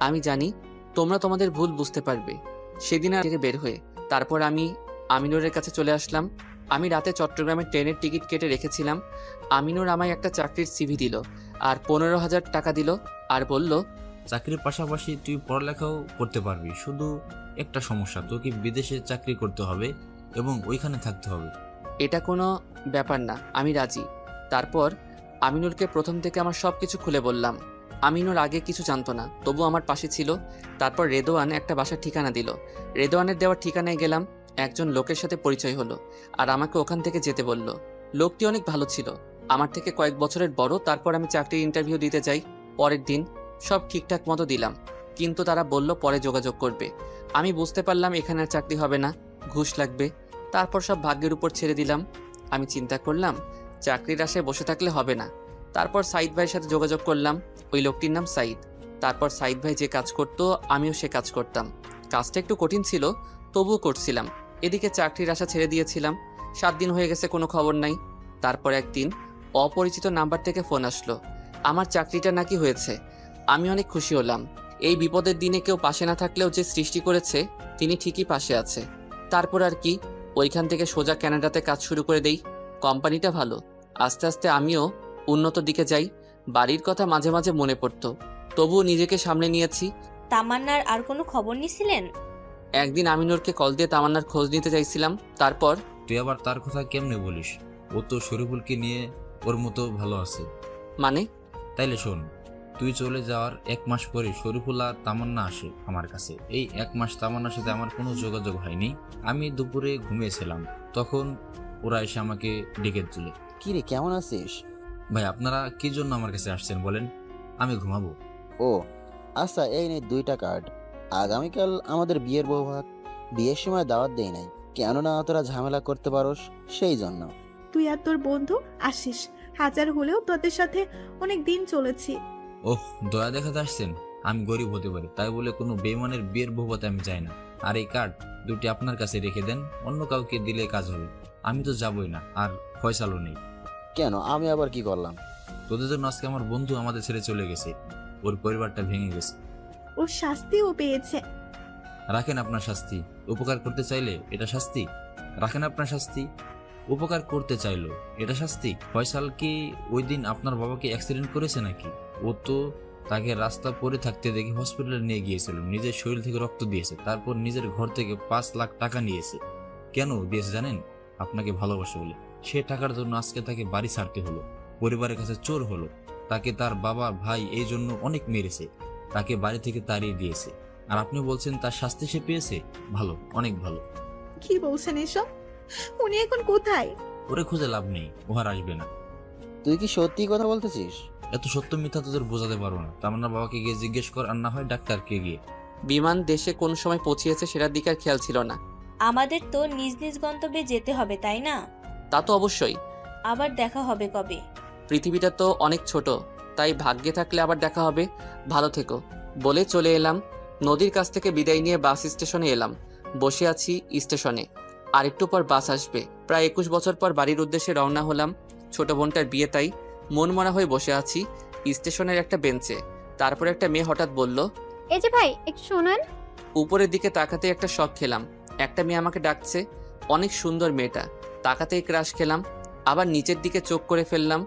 A: আমি জানি তোমরা তোমাদের ভুল বুঝতে পারবে। সেদিন আর থেকে বের হয়ে তারপর আমি আমিনুরের কাছে চলে আসলাম। আমি রাতে চট্টগ্রামের ট্রেনের টিকিট কেটে রেখেছিলাম। আমিনুর আমায় একটা চাকরির সিভি দিল আর 15,000 টাকা দিল আর বলল,
G: চাকরির পাশাপাশি তুই পড়ালেখাও করতে পারবি, শুধু একটা সমস্যা, তোকে বিদেশে চাকরি করতে হবে এবং ওইখানে থাকতে হবে।
A: এটা কোনো ব্যাপার না, আমি রাজি। তারপর আমিনুরকে প্রথম থেকে আমার সব কিছু খুলে বললাম। আমিনুর আগে কিছু জানতো না, তবু আমার পাশে ছিল। তারপর রেদোয়ান একটা বাসার ঠিকানা দিল। রেদোয়ানের দেওয়ার ঠিকানায় গেলাম। একজন লোকের সাথে পরিচয় হলো আর আমাকে ওখান থেকে যেতে বলল। লোকটি অনেক ভালো ছিল, আমার থেকে কয়েক বছরের বড়। তারপর আমি চাকরির ইন্টারভিউ দিতে যাই। পরের দিন সব ঠিকঠাক মতো দিলাম, কিন্তু তারা বলল পরে যোগাযোগ করবে। আমি বুঝতে পারলাম এখানে আর চাকরি হবে না, ঘুষ লাগবে। তারপর সব ভাগ্যের উপর ছেড়ে দিলাম। আমি চিন্তা করলাম চাকরির আশায় বসে থাকলে হবে না। তারপর সাইদ ভাইয়ের সাথে যোগাযোগ করলাম। ওই লোকটির নাম সাইদ। তারপর সাইদ ভাই যে কাজ করতো আমিও সে কাজ করতাম। কাজটা একটু কঠিন ছিল, তবুও করছিলাম। এদিকে চাকরির আশা ছেড়ে দিয়েছিলাম। 7 দিন হয়ে গেছে, কোনো খবর নাই। তারপর একদিন অপরিচিত নাম্বার থেকে ফোন আসলো, আমার চাকরিটা নাকি হয়েছে। আমি অনেক খুশি হলাম। এই বিপদের দিনে কেউ পাশে না থাকলেও যে সৃষ্টি করেছে তিনি ঠিকই পাশে আছে। তারপর আর কি, ওইখান থেকে সোজা কানাডাতে কাজ শুরু করে দেই। কোম্পানিটা ভালো, আস্তে আস্তে আমিও উন্নত দিকে যাই। বাড়ির কথা মাঝে মাঝে মনে পড়তো, তবুও নিজেকে সামলে নিয়েছি।
B: তামান্নার আর কোনো খবর নিছিলেন?
A: একদিন আমিনুরকে কল দিয়ে তামান্নার খোঁজ নিতে চাইছিলাম। তারপর,
G: তুই আবার তার কথা কেমনে বলিস? ও তো শরীফুলকে নিয়ে ওর মতো ভালো আছে।
A: মানে?
G: তাইলে শোন, তুই চলে যাওয়ার 1 মাস পরে শরীফুল আর তামান্না আসে আমার কাছে। এই 1 মাস তামান্নার সাথে আমার কোনো যোগাযোগ হয়নি। আমি দুপুরে ঘুমিয়েছিলাম, তখন ওরা এসে আমাকে ডেকে তুলে।
J: কি রে, কেমন আছিস?
G: ভাই, আপনারা কি জন্য আমার কাছে আসছেন বলেন? আমি ঘুমাবো।
J: ও আচ্ছা, এই নে 2টা কার্ড। আগামীকাল আমাদের বিয়ের বৌভাত। বিয়ের সময় দাওয়াত দেই নাই, কেননা তোরা ঝামেলা করতে পারোস সেই জন্য।
D: তুই আর তোর বন্ধু আসিস, হাজার হলেও তোদের সাথে অনেক দিন চলেছি।
G: ওহ, দয়া দেখাতে আসছেন? আমি গরিব হতে পারি, তাই বলে কোনো বেইমানের বিয়ের বৌভাতে আমি যাই না। আর এই কার্ড দুটি আপনার কাছে রেখে দেন, অন্য কাউকে দিলে কাজ হবে। আমি তো যাবই না, আর ফয়সালও নেই।
J: কেন, আমি আবার কি করলাম?
G: তোদের জন্য আজকে আমার বন্ধু আমাদের ছেড়ে চলে গেছে, ওর পরিবারটা ভেঙে গেছে।
D: ওর শাস্তিও পেয়েছে।
G: রাখেন আপনার শাস্তি। উপকার করতে চাইলে এটা শাস্তি? রাখেন আপনার শাস্তি। উপকার করতে চাইলো এটা শাস্তি? ফয়সাল কি ওই দিন আপনার বাবাকে অ্যাক্সিডেন্ট করেছে নাকি? ও তো তাকে রাস্তা পড়ে থাকতে দেখে হসপিটালে নিয়ে গিয়েছিল, নিজের শরীর থেকে রক্ত দিয়েছে, তারপর নিজের ঘর থেকে 5 লাখ টাকা নিয়েছে। কেন দিয়েছে জানেন? আপনাকে ভালোবাসে বলে। সে টাকার জন্য আজকে তাকে বাড়ি ছাড়তে হলো, পরিবারের কাছে চোর হলো। তাকে তার বাবা ভাই এই জন্য অনেক মেরেছে, তাকে বাড়ি থেকে তাড়িয়ে দিয়েছে। আর আপনি বলছেন তার শাস্তি সে পেয়েছে? ভালো, অনেক ভালো।
D: কি বলছেন এসব? উনি এখন কোথায়?
G: ওরে খুঁজে লাভ নেই, ও আর আসবে না।
J: তুই কি সত্যি কথা বলতেছিস?
G: এত সত্য মিথ্যা তোদের বোঝাতে পারবো না। তামান্নার বাবাকে গিয়ে জিজ্ঞেস কর, আর না হয় ডাক্তারকে গিয়ে।
A: বিমান দেশে কোন সময় পৌঁছিয়েছে সেটার দিকে আর খেয়াল ছিল না।
B: আমাদের তো নিজ নিজ গন্তব্যে যেতে হবে, তাই না?
A: তা তো অবশ্যই।
B: আবার দেখা হবে কবে?
A: পৃথিবীটা তো অনেক ছোট, তাই ভাগ্যে থাকলে আবার দেখা হবে। ভালো থেকো বলে চলে এলাম। নদীর কাছ থেকে বিদায় নিয়ে বাস স্টেশনে এলাম। বসে আছি স্টেশনে, আর একটু পর বাস আসবে। প্রায় 21 বছর পর বাড়ির উদ্দেশ্যে রওনা হলাম। ছোট বোনটার বিয়ে, তাই মনমরা হয়ে বসে আছি স্টেশনের একটা বেঞ্চে। তারপর একটা মেয়ে হঠাৎ বলল,
F: এই যে ভাই, একটু শোনেন।
A: উপরের দিকে তাকাতে একটা শক খেলাম। একটা মেয়ে আমাকে ডাকছে, অনেক সুন্দর মেয়েটা। তাকাতেই ক্রাশ খেলাম, আবার নিচের দিকে চোখ করে ফেললাম।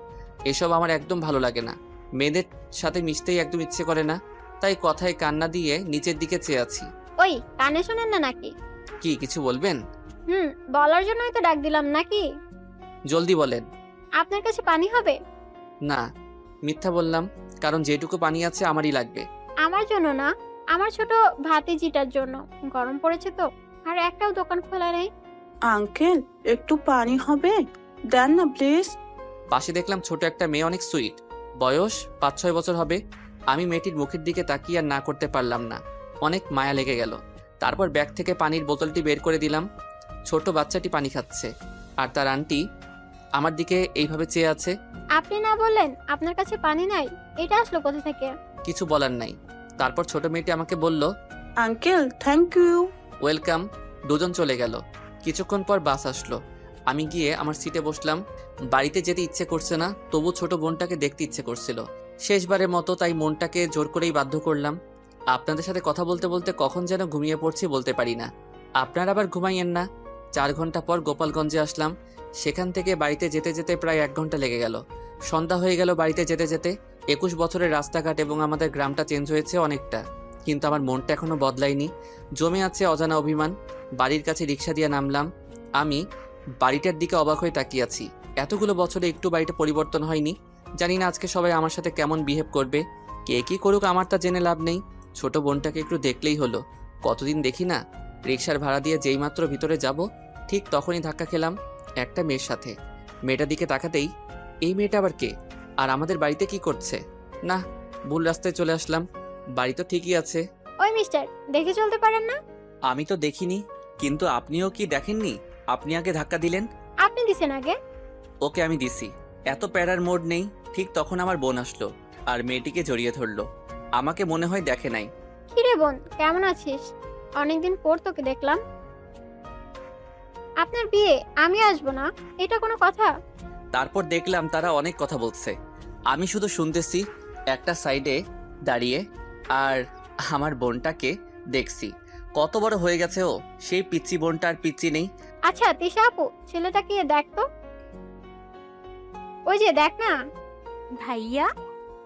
A: এসব আমার একদম ভালো লাগে না, মেয়েদের সাথে মিশতেই একদম ইচ্ছে করে না। তাই কথায় কান্না দিয়ে নিচের দিকে চেয়ে আছি।
F: ওই, কানে শোনেন না নাকি?
A: কি কিছু বলবেন?
F: বলার জন্যই তো ডাক দিলাম নাকি।
A: জলদি বলেন।
F: আপনার কাছে পানি হবে?
A: না, মিথ্যা বললাম, কারণ যেটুকু পানি আছে আমারই লাগবে।
F: আমার জন্য না, আমার ছোট ভাতিজিটার জন্য। গরম পড়েছে তো, আর একটাও দোকান খোলা নেই।
M: আঙ্কেল, একটু পানি হবে? দেন না প্লিজ।
A: পাশে দেখলাম ছোট একটা মেয়ে, অনেক সুইট, বয়স 5-6 বছর হবে। আমি মেয়েটির মুখের দিকে তাকিয়ে আর না করতে পারলাম না, অনেক মায়া লেগে গেল। তারপর ব্যাগ থেকে পানির বোতলটি বের করে দিলাম। ছোট বাচ্চাটি পানি খাচ্ছে, আর তার আন্টি আমার দিকে এইভাবে চেয়ে আছে।
F: আপনি না বললেন আপনার কাছে পানি নাই? এটা আসলো কোথা থেকে?
A: কিছু বলার নাই। তারপর ছোট মেয়েটি আমাকে বলল,
M: আঙ্কেল থ্যাংক ইউ।
A: ওয়েলকাম। দুজন চলে গেল। কিছুক্ষণ পর বাস আসলো। আমি গিয়ে আমার সিটে বসলাম। বাড়িতে যেতে ইচ্ছে করছে না, তবু ছোট বোনটাকে দেখতে ইচ্ছে করছিল। শেষবারের মতো তাই মনটাকে জোর করেই বাধ্য করলাম। আপনাদের সাথে কথা বলতে বলতে কখন যেন ঘুমিয়ে পড়ছি বলতে পারি না। আপনারা আবার ঘুমাইয়েন না। 4 ঘন্টা পর গোপালগঞ্জে আসলাম। সেখান থেকে বাড়িতে যেতে যেতে প্রায় 1 ঘন্টা লেগে গেল। সন্ধ্যা হয়ে গেল বাড়িতে যেতে যেতে। 21 বছরের রাস্তাঘাট এবং আমাদের গ্রামটা চেঞ্জ হয়েছে অনেকটা, কিন্তু আমার মনটা এখনো বদলায়নি। জমে আছে অজানা অভিমান। বাড়ির কাছে রিক্সা দিয়ে নামলাম। আমি বাড়িটার দিকে অবাক হয়ে তাকিয়ে আছি। এতগুলো বছরে একটু বাড়িটা পরিবর্তন হয়নি। জানি না আজকে সবাই আমার সাথে কেমন বিহেভ করবে। কে কি করুক আমার তা জেনে লাভ নেই। ছোট বোনটাকে একটু দেখলেই হলো। কতদিন দেখি না। রিক্সার ভাড়া দিয়ে যেইমাত্র ভিতরে যাব, ঠিক তখনই ধাক্কা খেলাম একটা মেয়ের সাথে। মেয়েটার দিকে তাকাতেই, এই মেয়েটা আবার কে? আর আমাদের বাড়িতে কি করছে? না, ভুল রাস্তায় চলে আসলাম। বাড়ি তো ঠিকই আছে।
F: ওই মিস্টার, দেখে চলতে পারেন না?
A: আমি তো দেখিনি, কিন্তু আপনিও কি দেখেননি? আপনি আগে ধাক্কা দিলেন।
F: আপনি দিছেন আগে।
A: ওকে আমি দিছি। এত প্যারার মোড নেই। ঠিক তখন আমার বোন আসলো আর মেয়েটিকে জড়িয়ে ধরলো। আমাকে মনে হয় দেখে নাই।
F: কিরে বোন, কেমন আছিস? অনেকদিন পর তোকে দেখলাম। আপনার বিয়ে আমি আসবো না, এটা কোনো কথা?
A: তারপর দেখলাম তারা অনেক কথা বলছে। আমি শুধু শুনতেছি একটা সাইডে দাঁড়িয়ে। আর আমার বোনটাকে দেখছি। কত বড় হয়ে গেছে ও। সেই পিচ্চি বোনটা আর পিচ্চি নেই।
F: আচ্ছা তিশা আপু, ছেলেটাকে দেখ তো। ওই যে দেখ না।
H: ভাইয়া?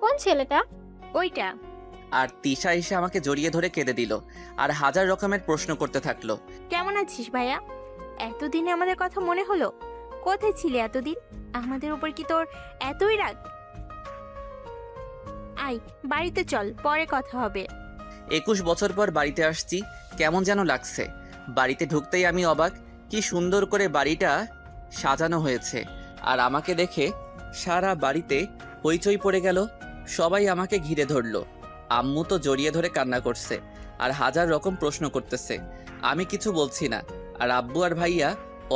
F: কোন ছেলেটা?
H: ওইটা।
A: আর তিশা এসে আমাকে জড়িয়ে ধরে কেঁদে দিল আর হাজার রকমের প্রশ্ন করতে থাকলো।
H: কেমন আছিস ভাইয়া? এতদিনে আমাদের কথা মনে হলো? কোথায় ছিলি এতদিন? আমাদের উপর কি তোর এতই রাগ? আয় বাড়িতে চল, পরে কথা হবে।
A: 21 বছর পর বাড়িতে আসছি, কেমন যেন লাগছে। বাড়িতে ঢুকতেই আমি অবাক। কি সুন্দর করে বাড়িটা সাজানো হয়েছে। আর আমাকে দেখে সারা বাড়িতে হইচই পড়ে গেল। সবাই আমাকে ঘিরে ধরলো। আম্মু তো জড়িয়ে ধরে কান্না করছে আর হাজার রকম প্রশ্ন করতেছে। আমি কিছু বলছি না। আর আব্বু আর ভাইয়া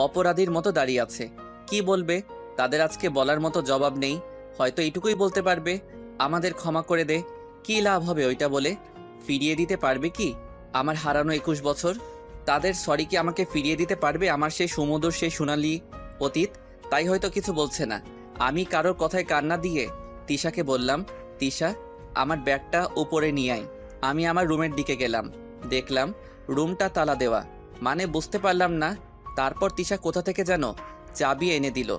A: অপরাধীর মতো দাঁড়িয়ে আছে। কি বলবে? তাদের আজকে বলার মতো জবাব নেই। হয়তো এইটুকুই বলতে পারবে, আমাদের ক্ষমা করে দে। কি লাভ হবে ওইটা বলে? ফিরিয়ে দিতে পারবে কি আমার হারানো 21 বছর? তাদের সরি কি আমাকে ফিরিয়ে দিতে পারবে আমার সেই সুমধুর, সেই সোনালি অতীত? তাই হয়তো কিছু বলছে না। আমি কারোর কথায় কান্না দিয়ে তিশাকে বললাম, তিশা আমার ব্যাগটা উপরে নিয়ে আয়। আমি আমার রুমের দিকে গেলাম। দেখলাম রুমটা তালা দেওয়া। মানে বুঝতে পারলাম না। তারপর তিশা কোথা থেকে যেন চাবি এনে দিল।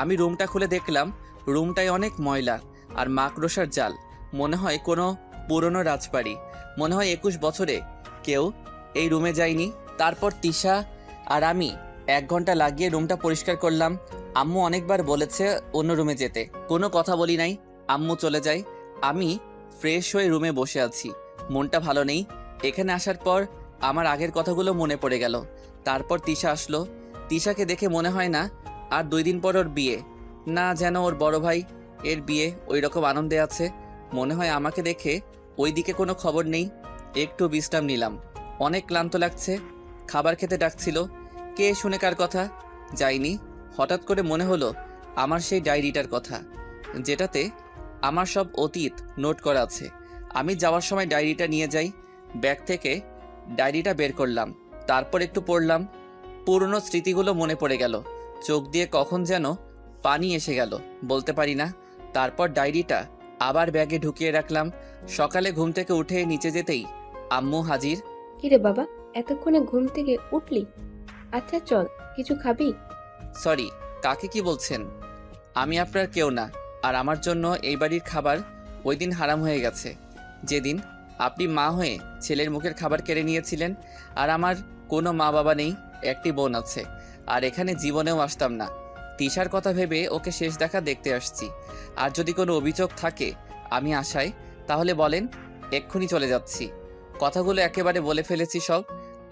A: আমি রুমটা খুলে দেখলাম রুমটায় অনেক ময়লা আর মাকড়সার জাল। মনে হয় কোনো পুরনো রাজবাড়ি। মনে হয় 21 বছরে কেউ এই রুমে যায়নি। তারপর তিশা আর আমি 1 ঘন্টা লাগিয়ে রুমটা পরিষ্কার করলাম। আম্মু অনেকবার বলেছে অন্য রুমে যেতে, কোনো কথা বলি নাই। আম্মু চলে যায়। আমি ফ্রেশ হয়ে রুমে বসে আছি। মনটা ভালো নেই। এখানে আসার পর আমার আগের কথাগুলো মনে পড়ে গেল। তারপর তিশা আসলো। তিশাকে দেখে মনে হয় না আর 2 দিন পর ওর বিয়ে, না যেন ওর বড় ভাই এর বিয়ে। ওই রকম আনন্দে আছে। মনে হয় আমাকে দেখে ওই দিকে কোনো খবর নেই। একটু বিশ্রাম নিলাম। অনেক ক্লান্ত লাগছে। খাবার খেতে ডাকছিল। কে শুনে কার কথা? যাইনি। হঠাৎ করে মনে হলো আমার সেই ডায়েরিটার কথা, যেটাতে আমার সব অতীত নোট করা আছে। আমি যাওয়ার সময় ডায়েরিটা নিয়ে যাই। ব্যাগ থেকে ডায়েরিটা বের করলাম। তারপর একটু পড়লাম। পুরনো স্মৃতিগুলো মনে পড়ে গেল। চোখ দিয়ে কখন যেন পানি এসে গেল, বলতে পারি না। তারপর ডায়েরিটা আবার ব্যাগে ঢুকিয়ে রাখলাম। সকালে ঘুম থেকে উঠে নিচে যেতেই আম্মু হাজির।
C: কিরে বাবা, এতক্ষণে ঘুম থেকে উঠলি? আচ্ছা চল, কিছু খাবি?
A: সরি, কাকে কি বলছেন? আমি আপনার কেউ না। আর আমার জন্য এই বাড়ির খাবার ওই দিন হারাম হয়ে গেছে, যেদিন আপনি মা হয়ে ছেলের মুখের খাবার কেড়ে নিয়েছিলেন। আর আমার কোনো মা বাবা নেই, একটি বোন আছে। আর এখানে জীবনেও আসতাম না। তিশার কথা ভেবে ওকে শেষ দেখা দেখতে আসছি। আর যদি কোনো অভিযোগ থাকে আমি আশায়, তাহলে বলেন, এক্ষুনি চলে যাচ্ছি। কথাগুলো একেবারে বলে ফেলেছি সব।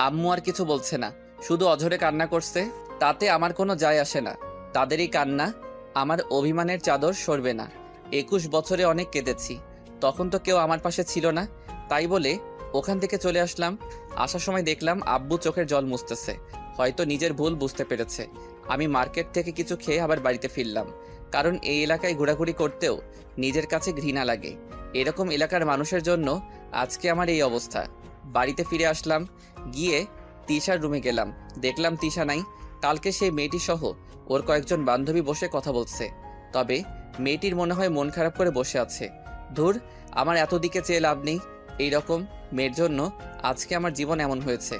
A: আম্মু আর কিছু বলছে না, শুধু অঝরে কান্না করছে। তাতে আমার কোনো যায় আসে না। তাদেরই কান্না আমার অভিমানের চাদর সরবে না। 21 বছরে অনেক কেঁদেছি, তখন তো কেউ আমার পাশে ছিল না। তাই বলে ওখান থেকে চলে আসলাম। আসার সময় দেখলাম আব্বু চোখের জল মুছতেছে। হয়তো নিজের ভুল বুঝতে পেরেছে। আমি মার্কেট থেকে কিছু খেয়ে আবার বাড়িতে ফিরলাম, কারণ এই এলাকায় ঘোরাঘুরি করতেও নিজের কাছে ঘৃণা লাগে। এরকম এলাকার মানুষের জন্য আজকে আমার এই অবস্থা। বাড়িতে ফিরে আসলাম, গিয়ে তিশার রুমে গেলাম, দেখলাম তিশা নাই। কালকে সেই মেয়েটি সহ ওর কয়েকজন বান্ধবী বসে কথা বলছে, তবে মেয়েটির মনে হয় মন খারাপ করে বসে আছে। ধুর, আমার এত দিকে চেয়ে লাভ নেই। এইরকম মেয়ের জন্য আজকে আমার জীবন এমন হয়েছে।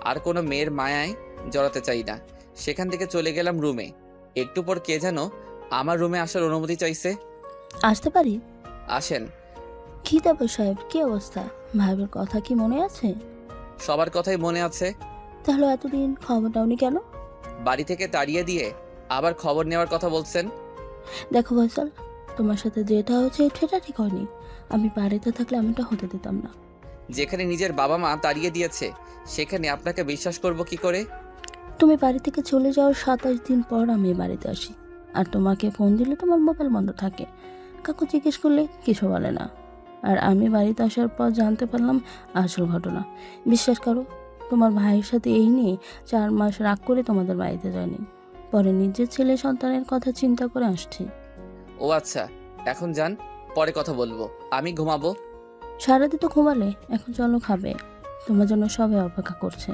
A: আর কোনো মেয়ের মায়ায় জড়াতে চাই না। সেখান থেকে চলে গেলাম রুমে। একটু পর কে যেন আমার রুমে আসার অনুমতি চাইছে।
N: আসতে পারি?
A: আসেন।
N: কি তারপর সাহেব, কি অবস্থা? ভাইবের কথা কি মনে আছে?
A: সবার কথাই মনে আছে।
N: তাহলে এতদিন খবর দাওনি কেন?
A: বাড়ি থেকে তাড়িয়ে দিয়ে আবার খবর নেওয়ার কথা বলছেন।
N: দেখো ফয়সাল, তোমার সাথে যেটা হয়েছে সেটা ঠিক হয়নি। আমি বাড়িতে থাকলে আমি এটা হতে দিতাম না।
A: যেখানে নিজের বাবা মা তাড়িয়ে দিয়েছে সেখানে আপনাকে বিশ্বাস করব কি করে?
N: তুমি বাড়ি থেকে চলে যাওয়ার 27 দিন পর আমি বাড়িতে আসি, আর তোমাকে ফোন দিলে তোমার মোবাইল বন্ধ থাকে, কাকু জিজ্ঞেস করলে কিছু বলে না। আর আমি বাড়িতে আসার পর জানতে পারলাম আসল ঘটনা। বিশ্বাস করো, তোমার ভাইয়ের সাথে এই নিয়ে 4 মাস রাগ করে তোমাদের বাড়িতে যায়নি, পরে নিজের ছেলে সন্তানের কথা চিন্তা করে আসছি।
A: ও আচ্ছা, এখন যান, পরে কথা বলবো। আমি ঘুমাবো।
N: সারাদিন তো ঘুমালে, এখন চলো খাবে, তোমার জন্য সবাই অপেক্ষা করছে।